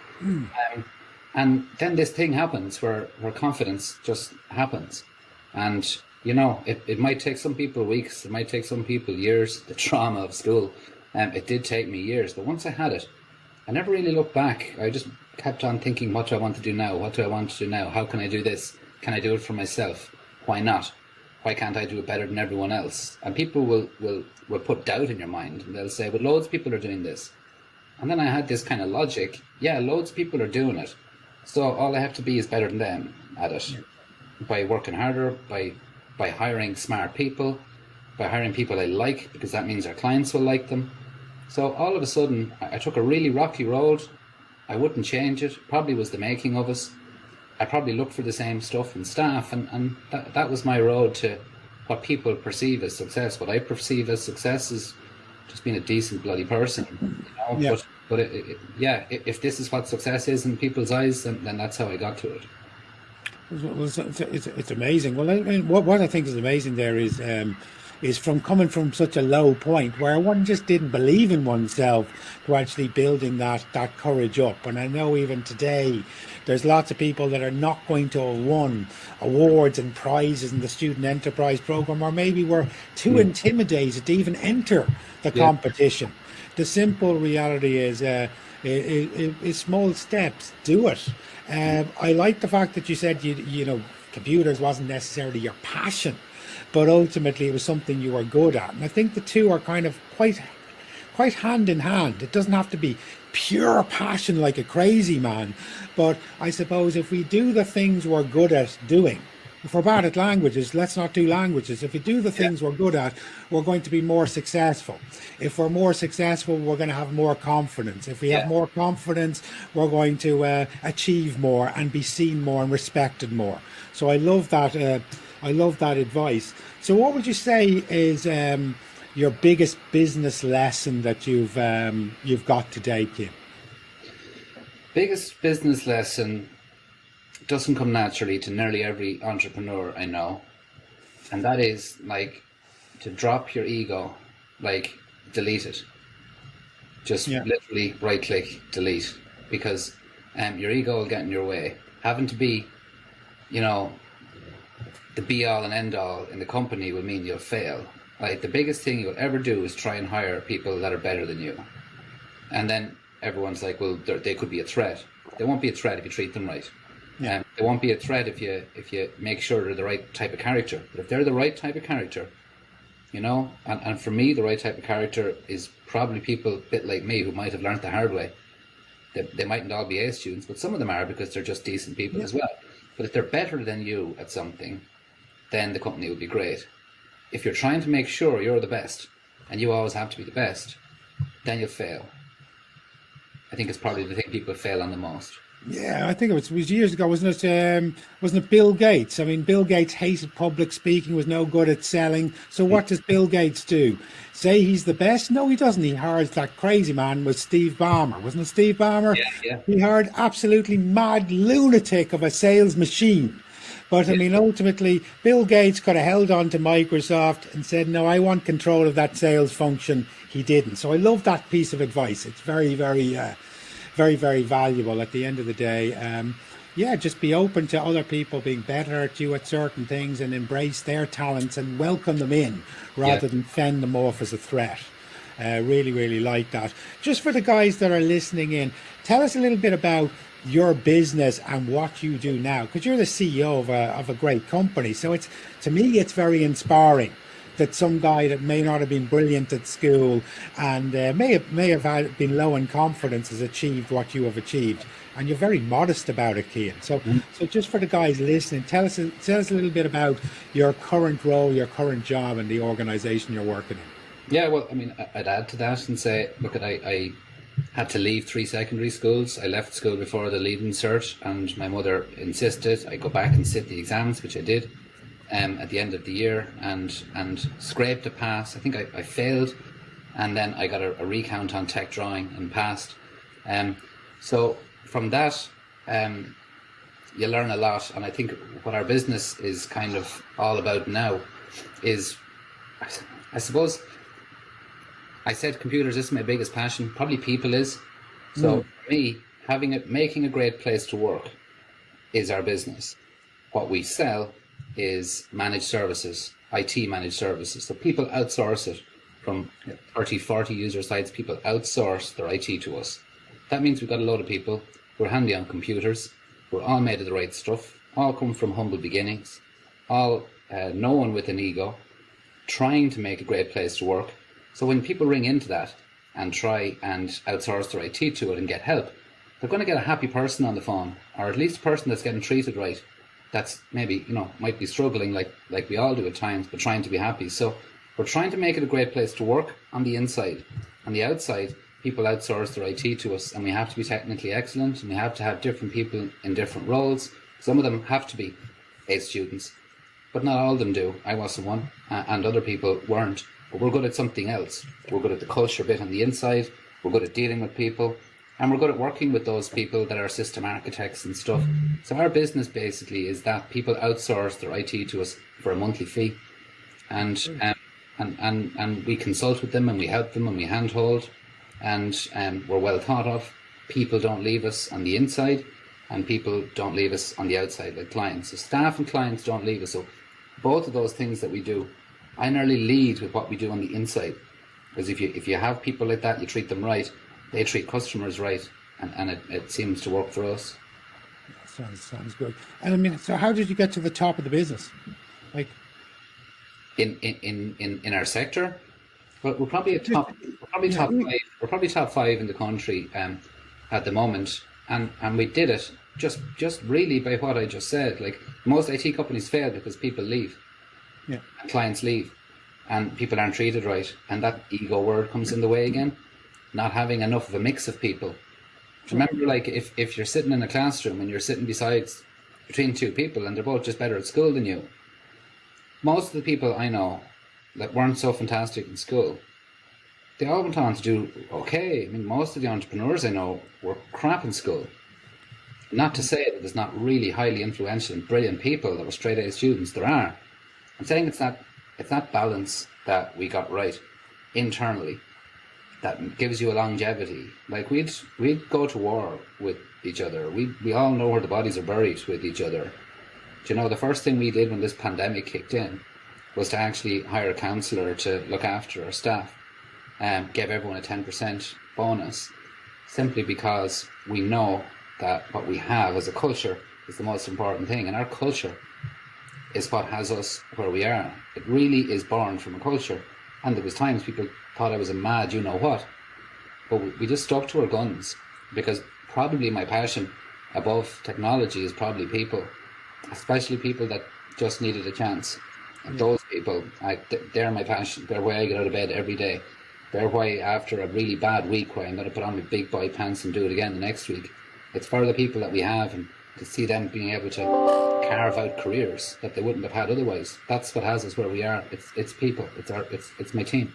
And then this thing happens where confidence just happens. And, it might take some people weeks, it might take some people years, the trauma of school. It did take me years, but once I had it, I never really looked back. I just kept on thinking, what do I want to do now? What do I want to do now? How can I do this? Can I do it for myself? Why not? Why can't I do it better than everyone else? And people will put doubt in your mind. And they'll say, but loads of people are doing this. And then I had this kind of logic. Yeah, loads of people are doing it. So all I have to be is better than them at it. By working harder, by hiring smart people, by hiring people I like, because that means our clients will like them. So all of a sudden, I took a really rocky road. I wouldn't change it. Probably was the making of us. I probably looked for the same stuff in staff, and that was my road to what people perceive as success. What I perceive as success is just being a decent bloody person. Yeah. But if this is what success is in people's eyes, then that's how I got to it. Well, it's amazing. Well, I mean, what I think is amazing there is from coming from such a low point where one just didn't believe in oneself to actually building that courage up. And I know even today there's lots of people that are not going to have won awards and prizes in the student enterprise program, or maybe were too intimidated to even enter the competition. The simple reality is small steps. Do it. I like the fact that you said computers wasn't necessarily your passion, but ultimately it was something you were good at. And I think the two are kind of quite hand in hand. It doesn't have to be pure passion like a crazy man, but I suppose if we do the things we're good at doing, if we're bad at languages, let's not do languages. If we do the things we're good at, we're going to be more successful. If we're more successful, we're going to have more confidence. If we have more confidence, we're going to achieve more and be seen more and respected more. So I love that. I love that advice. So what would you say is your biggest business lesson that you've got today, Kim? Biggest business lesson doesn't come naturally to nearly every entrepreneur I know, and that is like to drop your ego, like delete it. Just literally right click delete, because your ego will get in your way. Having to be the be all and end all in the company will mean you'll fail. Like the biggest thing you'll ever do is try and hire people that are better than you, and then everyone's like, well, they could be a threat. They won't be a threat if you treat them right. They won't be a threat if you make sure they're the right type of character. But if they're the right type of character, and for me, the right type of character is probably people a bit like me who might have learned the hard way. They mightn't all be A students, but some of them are because they're just decent people as well. But if they're better than you at something, then the company will be great. If you're trying to make sure you're the best, and you always have to be the best, then you'll fail. I think it's probably the thing people fail on the most. Yeah, I think it was years ago, wasn't it Bill Gates? I mean, Bill Gates hated public speaking, was no good at selling. So what does Bill Gates do? Say he's the best? No, he doesn't. He hires that crazy man with Steve Ballmer. Wasn't it Steve Ballmer? Yeah. He hired absolutely mad lunatic of a sales machine But I mean, ultimately, Bill Gates could have held on to Microsoft and said, no, I want control of that sales function. He didn't. So I love that piece of advice. It's very, very, very valuable at the end of the day. Yeah, just be open to other people being better at you at certain things and embrace their talents and welcome them in rather than fend them off as a threat. Really, really like that. Just for the guys that are listening in, tell us a little bit about your business and what you do now, because you're the CEO of a great company. So it's, to me, it's very inspiring that some guy that may not have been brilliant at school and may have been low in confidence has achieved what you have achieved, and you're very modest about it, Cian. So just for the guys listening, tell us a little bit about your current role, your current job, and the organisation you're working in. Yeah, well, I mean, I'd add to that and say, look, I had to leave 3 secondary schools. I left school before the leaving cert, and my mother insisted I go back and sit the exams, which I did. At the end of the year and scraped a pass. I think I failed, and then I got a recount on tech drawing and passed. So from that, you learn a lot, and I think what our business is kind of all about now is, I suppose, I said computers is my biggest passion, probably people is. So for me, making a great place to work is our business. What we sell is managed services, IT managed services. So people outsource it from 30, 40 user sites. People outsource their IT to us. That means we've got a load of people who are handy on computers. We're all made of the right stuff, all come from humble beginnings, all no one with an ego, trying to make a great place to work. So when people ring into that and try and outsource their IT to it and get help, they're going to get a happy person on the phone, or at least a person that's getting treated right, that's maybe, might be struggling like we all do at times, but trying to be happy. So we're trying to make it a great place to work on the inside. On the outside, people outsource their IT to us, and we have to be technically excellent, and we have to have different people in different roles. Some of them have to be A students, but not all of them do. I wasn't one, and other people weren't. But we're good at something else. We're good at the culture bit on the inside. We're good at dealing with people. And we're good at working with those people that are system architects and stuff. So our business basically is that people outsource their IT to us for a monthly fee. And we consult with them, and we help them, and we handhold. And we're well thought of. People don't leave us on the inside, and people don't leave us on the outside, like clients. So staff and clients don't leave us. So both of those things that we do, I nearly lead with what we do on the inside, because if you have people like that, you treat them right, they treat customers right, and it seems to work for us. Sounds good. And I mean, so how did you get to the top of the business? Like in our sector, well, we're probably top five. We're probably top 5 in the country at the moment, and we did it just really by what I just said. Like, most IT companies fail because people leave. Yeah. And clients leave, and people aren't treated right, and that ego word comes in the way again. Not having enough of a mix of people. Remember, like, if you're sitting in a classroom and you're sitting between 2 people and they're both just better at school than you, most of the people I know that weren't so fantastic in school, they all went on to do okay. I mean, most of the entrepreneurs I know were crap in school. Not to say that there's not really highly influential and brilliant people that were straight A students. There are. I'm saying it's that balance that we got right internally that gives you a longevity. Like, we'd go to war with each other. We all know where the bodies are buried with each other. Do you know, the first thing we did when this pandemic kicked in was to actually hire a counsellor to look after our staff, and give everyone a 10% bonus, simply because we know that what we have as a culture is the most important thing, and our culture is what has us where we are. It really is born from a culture. And there was times people thought I was a mad you-know-what. But we just stuck to our guns, because probably my passion above technology is probably people, especially people that just needed a chance. And those people, they're my passion. They're why I get out of bed every day. They're why, after a really bad week where I'm going to put on my big boy pants and do it again the next week, it's for the people that we have, and to see them being able to carve out careers that they wouldn't have had otherwise. That's what has us where we are. It's people. It's my team.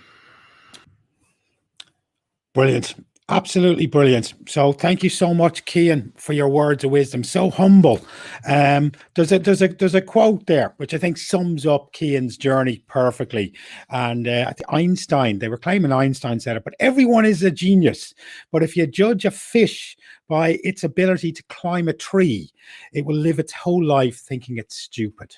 Brilliant. Absolutely brilliant. So thank you so much, Cian, for your words of wisdom. So humble. There's a quote there which I think sums up Cian's journey perfectly. And I think Einstein, they were claiming Einstein said it, but everyone is a genius. But if you judge a fish by its ability to climb a tree, it will live its whole life thinking it's stupid.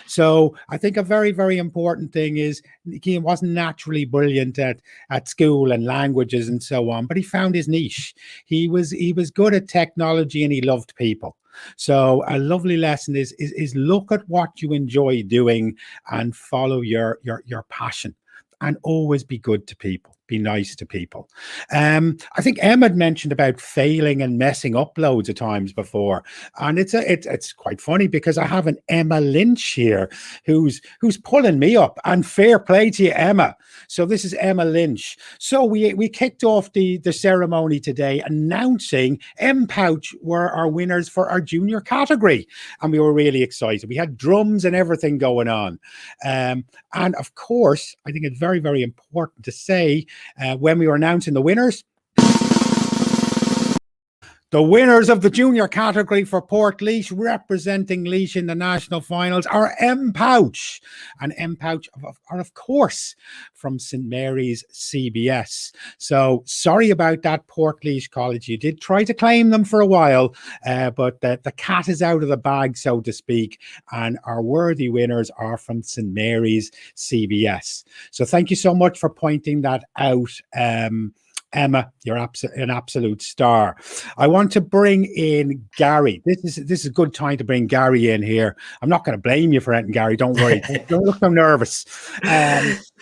So I think a very, very important thing is he wasn't naturally brilliant at school and languages and so on, but he found his niche. He was good at technology and he loved people. So a lovely lesson is look at what you enjoy doing and follow your passion. And always be good to people, be nice to people. I think Emma had mentioned about failing and messing up loads of times before, and it's quite funny because I have an Emma Lynch here who's pulling me up, and fair play to you, Emma. So this is Emma Lynch. So we kicked off the ceremony today announcing M Pouch were our winners for our junior category, and we were really excited. We had drums and everything going on. And of course, I think it's very, very important to say when we were announcing the winners of the junior category for Port representing Laois in the national finals are M Pouch. And M Pouch are, of course, from St. Mary's CBS. So sorry about that, Port College. You did try to claim them for a while, but the cat is out of the bag, so to speak. And our worthy winners are from St. Mary's CBS. So thank you so much for pointing that out. Emma, you're an absolute star. I want to bring in Gary. This is a good time to bring Gary in here. I'm not going to blame you for anything, Gary. Don't worry. Don't look so nervous.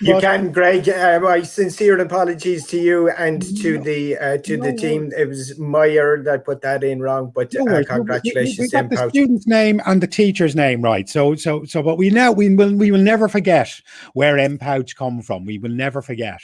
You can, Greg. My sincere apologies to you and to the team. It was my error that put that in wrong, but congratulations. We got the student's name and the teacher's name right. So, but we will never forget where M Pouch come from. We will never forget.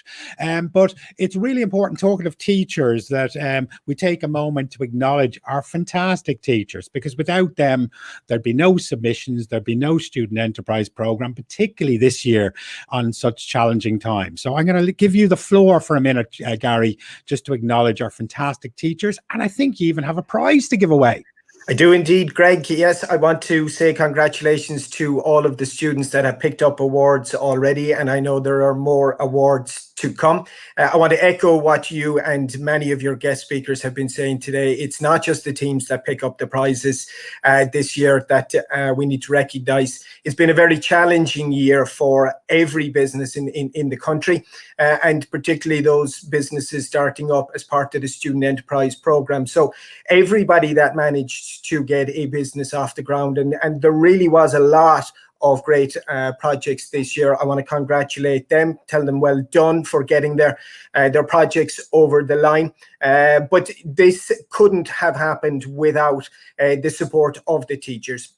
But it's really important, talking of teachers, that we take a moment to acknowledge our fantastic teachers, because without them, there'd be no submissions, there'd be no student enterprise program, particularly this year on such challenging times. So I'm going to give you the floor for a minute, Gary, just to acknowledge our fantastic teachers. And I think you even have a prize to give away. I do indeed, Greg. Yes, I want to say congratulations to all of the students that have picked up awards already, and I know there are more awards to come. I want to echo what you and many of your guest speakers have been saying today. It's not just the teams that pick up the prizes this year that we need to recognise. It's been a very challenging year for every business in the country, and particularly those businesses starting up as part of the Student Enterprise Programme. So everybody that managed to get a business off the ground, and there really was a lot of great projects this year. I want to congratulate them, tell them well done for getting their projects over the line. But this couldn't have happened without the support of the teachers.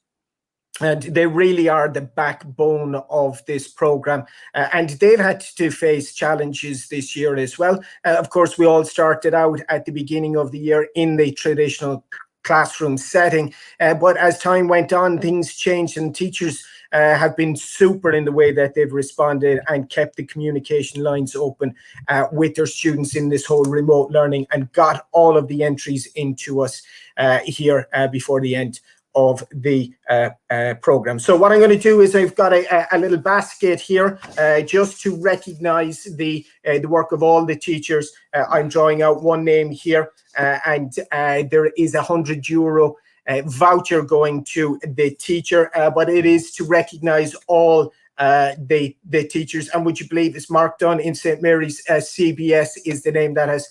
And they really are the backbone of this program. And they've had to face challenges this year as well. Of course, we all started out at the beginning of the year in the traditional classroom setting. But as time went on, things changed, and teachers have been super in the way that they've responded and kept the communication lines open with their students in this whole remote learning, and got all of the entries into us here before the end of the program. So what I'm going to do is I've got a little basket here just to recognize the work of all the teachers. I'm drawing out one name here, and there is €100 voucher going to the teacher, but it is to recognize all the teachers. And would you believe it's Mark Dunn in St. Mary's CBS is the name that has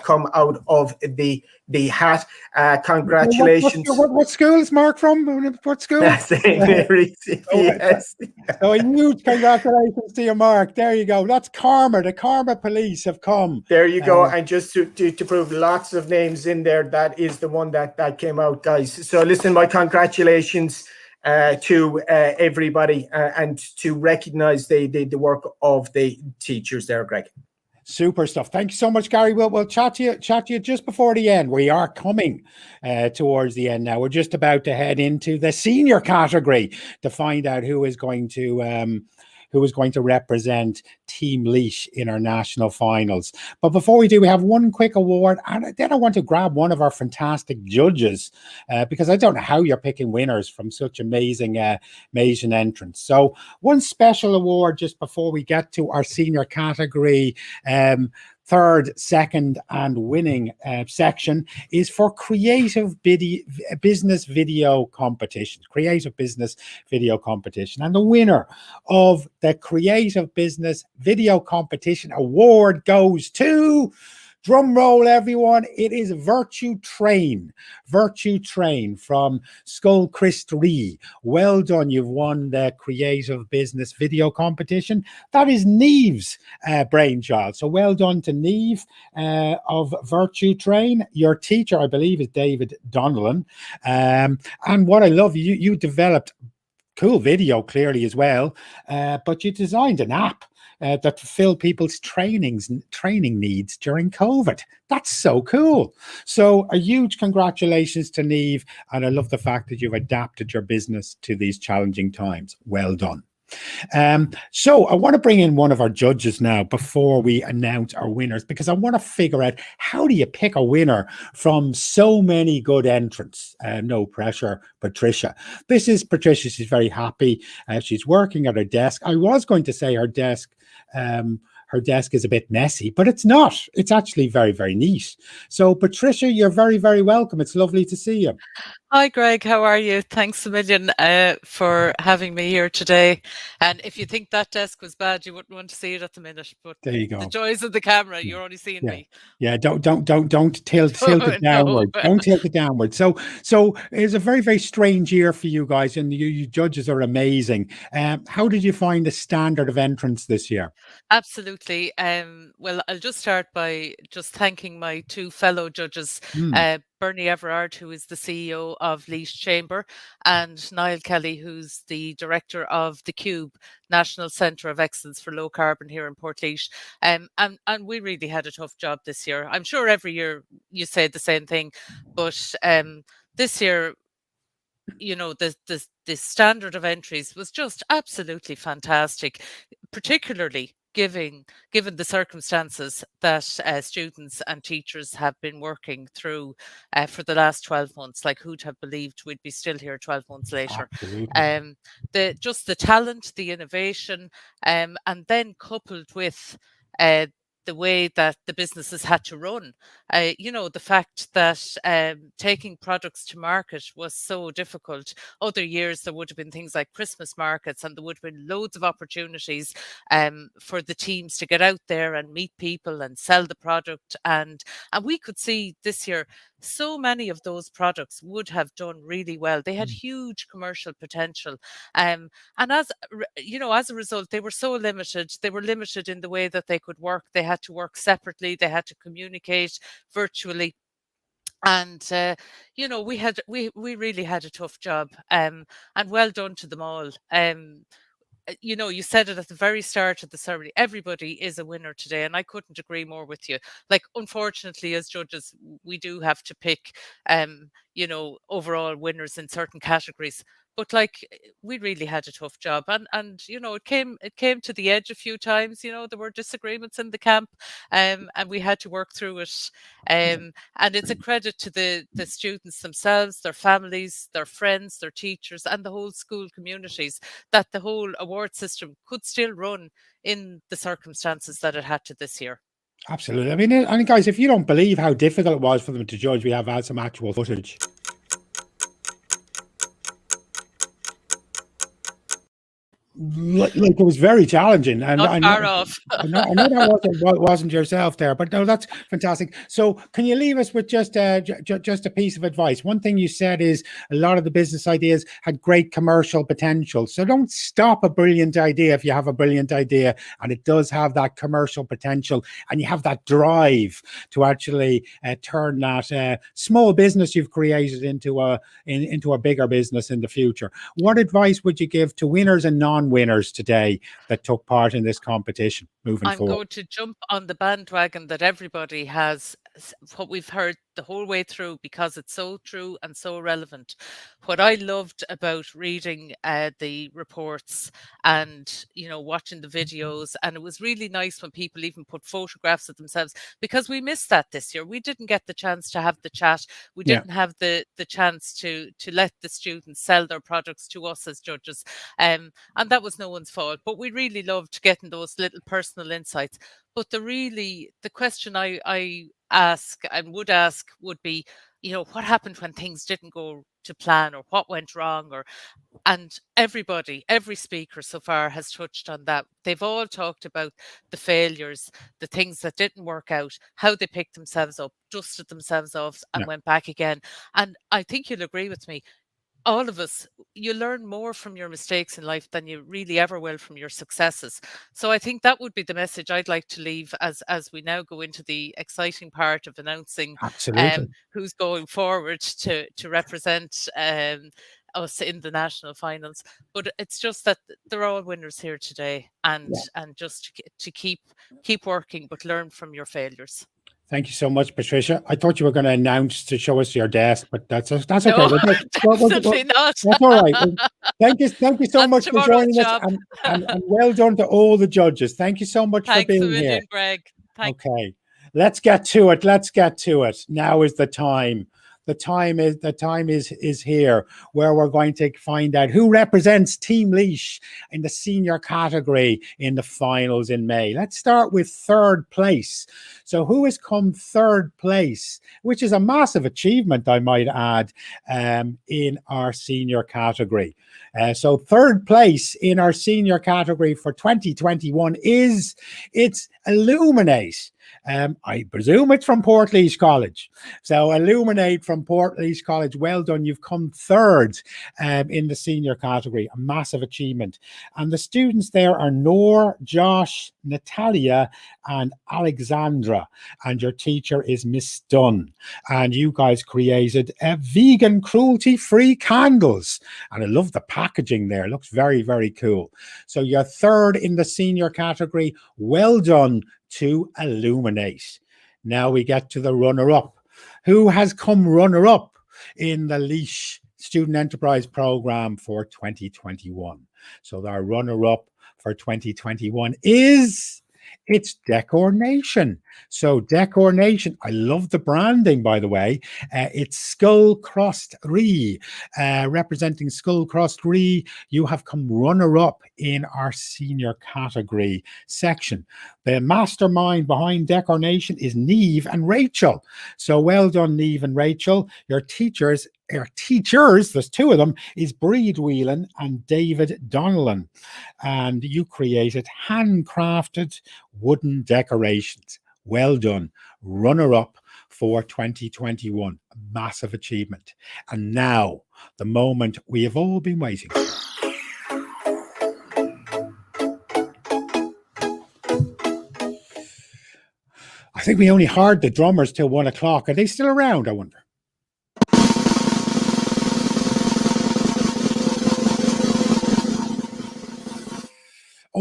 come out of the hat. Congratulations. What school is Mark from? What school? St. Mary's CBS. So a huge congratulations to you, Mark. There you go. That's Karma. The Karma police have come. There you go. And just to prove lots of names in there, that is the one that came out, guys. So listen, my congratulations to everybody, and to recognize the work of the teachers there, Greg. Super stuff. Thank you so much, Gary. We'll chat to you just before the end. We are coming towards the end now. We're just about to head into the senior category to find out who is going to who is going to represent Team Laois in our national finals. But before we do, we have one quick award, and then I want to grab one of our fantastic judges because I don't know how you're picking winners from such amazing entrants. So one special award just before we get to our senior category, third, second, and winning section is for creative business video competition. Creative business video competition, and the winner of the creative business video competition award goes to. Drum roll, everyone. It is Virtue Train. Virtue Train from Skull Christree. Well done. You've won the creative business video competition. That is Neve's brainchild. So well done to Neve of Virtue Train. Your teacher, I believe, is David Donnellan. And what I love, you developed cool video clearly as well, but you designed an app that fulfill people's training needs during COVID. That's so cool. So a huge congratulations to Neve, and I love the fact that you've adapted your business to these challenging times. Well done. So I want to bring in one of our judges now before we announce our winners, because I want to figure out, how do you pick a winner from so many good entrants? No pressure, Patricia. This is Patricia. She's very happy. She's working at her desk. I was going to say her desk is a bit messy, but it's not. It's actually very, very neat. So Patricia, you're very, very welcome. It's lovely to see you. Hi, Greg. How are you? Thanks a million for having me here today. And if you think that desk was bad, you wouldn't want to see it at the minute. But there you go. The joys of the camera, you're only seeing me. Yeah, don't tilt it downward. No. Don't tilt it downward. So it's a very, very strange year for you guys, and you judges are amazing. How did you find the standard of entrance this year? Absolutely. Well, I'll just start by just thanking my two fellow judges, Bernie Everard, who is the CEO of Laois Chamber, and Niall Kelly, who's the director of the Cube, National Centre of Excellence for Low Carbon here in Portlaoise. And we really had a tough job this year. I'm sure every year you say the same thing, but this year, you know, the standard of entries was just absolutely fantastic, particularly given the circumstances that students and teachers have been working through for the last 12 months. Like, who'd have believed we'd be still here 12 months later? Just the talent, the innovation, and then coupled with the way that the businesses had to run. You know, the fact that taking products to market was so difficult. Other years there would have been things like Christmas markets, and there would have been loads of opportunities for the teams to get out there and meet people and sell the product. And we could see this year so many of those products would have done really well. They had huge commercial potential. And as you know, as a result, they were so limited. They were limited in the way that they could work. They had to work separately. They had to communicate virtually. And you know, we really had a tough job. And well done to them all. You know, you said it at the very start of the ceremony, everybody is a winner today, and I couldn't agree more with you. Like, unfortunately, as judges, we do have to pick, you know, overall winners in certain categories. But like, we really had a tough job, and you know, it came to the edge a few times. You know, there were disagreements in the camp, and we had to work through it. And it's a credit to the students themselves, their families, their friends, their teachers, and the whole school communities, that the whole award system could still run in the circumstances that it had to this year. Absolutely. I mean, guys, if you don't believe how difficult it was for them to judge, we have had some actual footage. Like, it was very challenging, and Not far off. I know that wasn't yourself there, but no, that's fantastic. So, can you leave us with just a piece of advice? One thing you said is a lot of the business ideas had great commercial potential. So, don't stop a brilliant idea if you have a brilliant idea, and it does have that commercial potential, and you have that drive to actually turn that small business you've created into a bigger business in the future. What advice would you give to winners and non-winners today that took part in this competition moving forward? I'm going to jump on the bandwagon that everybody has what we've heard the whole way through, because it's so true and so relevant. What I loved about reading the reports and, watching the videos, and it was really nice when people even put photographs of themselves, because we missed that this year. We didn't get the chance to have the chat. We Yeah. didn't have the chance to let the students sell their products to us as judges. And that was no one's fault, but we really loved getting those little personal insights. But the question I ask and would ask would be, what happened when things didn't go to plan, or what went wrong, and every speaker so far has touched on that. They've all talked about the failures, the things that didn't work out, how they picked themselves up, dusted themselves off, and Yeah. went back again. And I think you'll agree with me, all of us, you learn more from your mistakes in life than you really ever will from your successes. So I think that would be the message I'd like to leave as we now go into the exciting part of announcing Absolutely. who's going forward to represent us in the national finals. But it's just that they're all winners here today, and just to keep working, but learn from your failures. Thank you so much, Patricia. I thought you were going to announce to show us your desk, but that's okay. No, definitely not. That's all right. Well, thank you so That's much for tomorrow's joining us, job. and well done to all the judges. Thank you so much for Thanks a being here. million, Greg. Okay, let's get to it. Now is the time. The time is here, where we're going to find out who represents Team Laois in the senior category in the finals in May. Let's start with third place. So who has come third place, which is a massive achievement, I might add, in our senior category. So third place in our senior category for 2021 it's Illuminate. I presume it's from Portlaoise College. So Illuminate from Portlaoise College, well done. You've come third in the senior category, a massive achievement. And the students there are Noor, Josh, Natalia, and Alexandra. And your teacher is Miss Dunn. And you guys created vegan cruelty-free candles. And I love the packaging there. It looks very, very cool. So you're third in the senior category. Well done to Illuminate. Now we get to the runner-up. Who has come runner-up in the Laois Student Enterprise Programme for 2021? So our runner-up for 2021 it's Decor Nation. So Decor Nation, I love the branding, by the way. It's Skull Crossed Ree, representing Skull Crossed Ree. You have come runner-up in our senior category section. The mastermind behind Decor Nation is Neve and Rachel. So well done, Neve and Rachel. Your teachers, there's two of them, is Breed Whelan and David Donnellan. And you created handcrafted wooden decorations. Well done. Runner-up for 2021. A massive achievement. And now, the moment we have all been waiting for. I think we only heard the drummers till 1 o'clock. Are they still around, I wonder?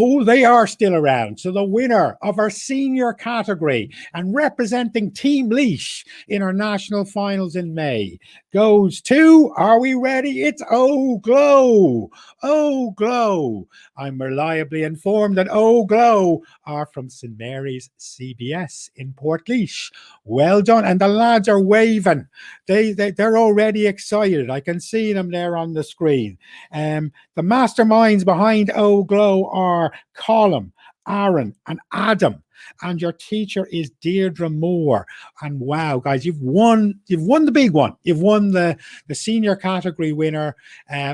Oh, they are still around. So the winner of our senior category and representing Team Laois in our national finals in May goes to, are we ready? It's Oh Glow. Oh Glow. I'm reliably informed that Oh Glow are from St. Mary's CBS in Portlaoise. Well done. And the lads are waving. They're already excited. I can see them there on the screen. The masterminds behind Oh Glow are Colin, Aaron, and Adam. And your teacher is Deirdre Moore. And wow, guys, you've won the big one. You've won the senior category winner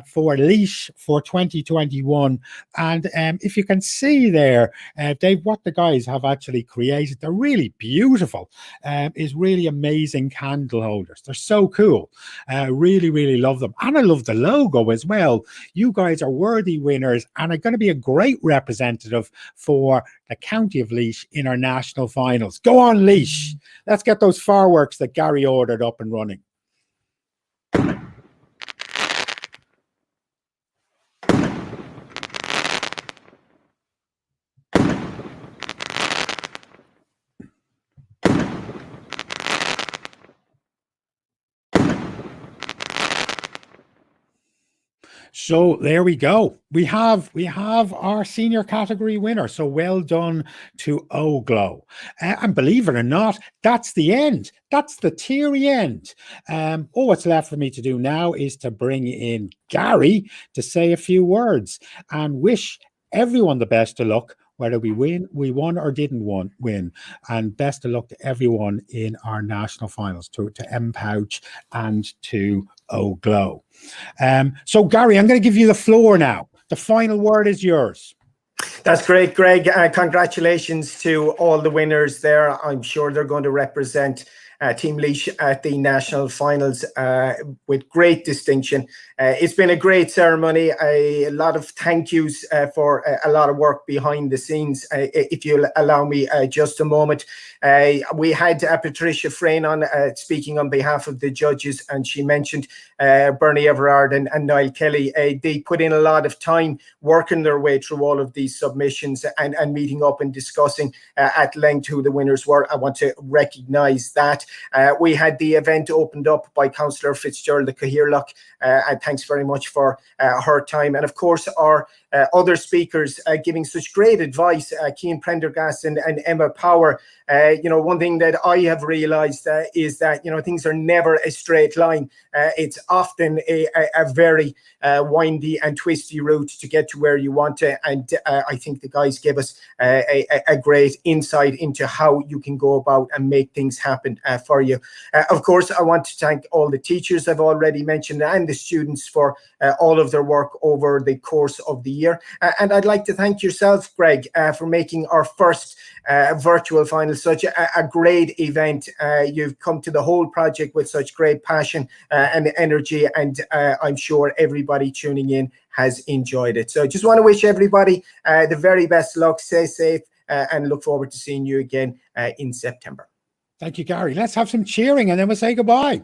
for Laois for 2021. And if you can see there, Dave, what the guys have actually created, they're really beautiful. Is really amazing candle holders. They're so cool. Really, really love them. And I love the logo as well. You guys are worthy winners and are going to be a great representative for the County of Laois in our national finals. Go on, Laois. Let's get those fireworks that Gary ordered up and running. So there we go. We have our senior category winner. So well done to Oglow. And believe it or not, that's the end. That's the teary end. All what's left for me to do now is to bring in Gary to say a few words and wish everyone the best of luck, whether we won or didn't win. And best of luck to everyone in our national finals, to MPouch and to Oglow. So Gary, I'm going to give you the floor now. The final word is yours. That's great, Greg. Congratulations to all the winners there. I'm sure they're going to represent Team Laois at the national finals with great distinction. It's been a great ceremony. A lot of thank yous for a lot of work behind the scenes. If you'll allow me just a moment. We had Patricia Frayne on speaking on behalf of the judges, and she mentioned Bernie Everard and Niall Kelly. They put in a lot of time working their way through all of these submissions and meeting up and discussing at length who the winners were. I want to recognise that. We had the event opened up by Councillor Fitzgerald Cahirlock, and thanks very much for her time. And of course, our other speakers giving such great advice, Cian Prendergast and Emma Power. One thing that I have realised is that, things are never a straight line. It's often a very windy and twisty route to get to where you want to. And I think the guys give us a great insight into how you can go about and make things happen for you. Of course, I want to thank all the teachers I've already mentioned and the students for all of their work over the course of the year. And I'd like to thank yourself, Greg, for making our first virtual final such a great event. You've come to the whole project with such great passion and energy, and I'm sure everybody tuning in has enjoyed it. So I just want to wish everybody the very best luck, stay safe, and look forward to seeing you again in September. Thank you, Gary. Let's have some cheering and then we'll say goodbye.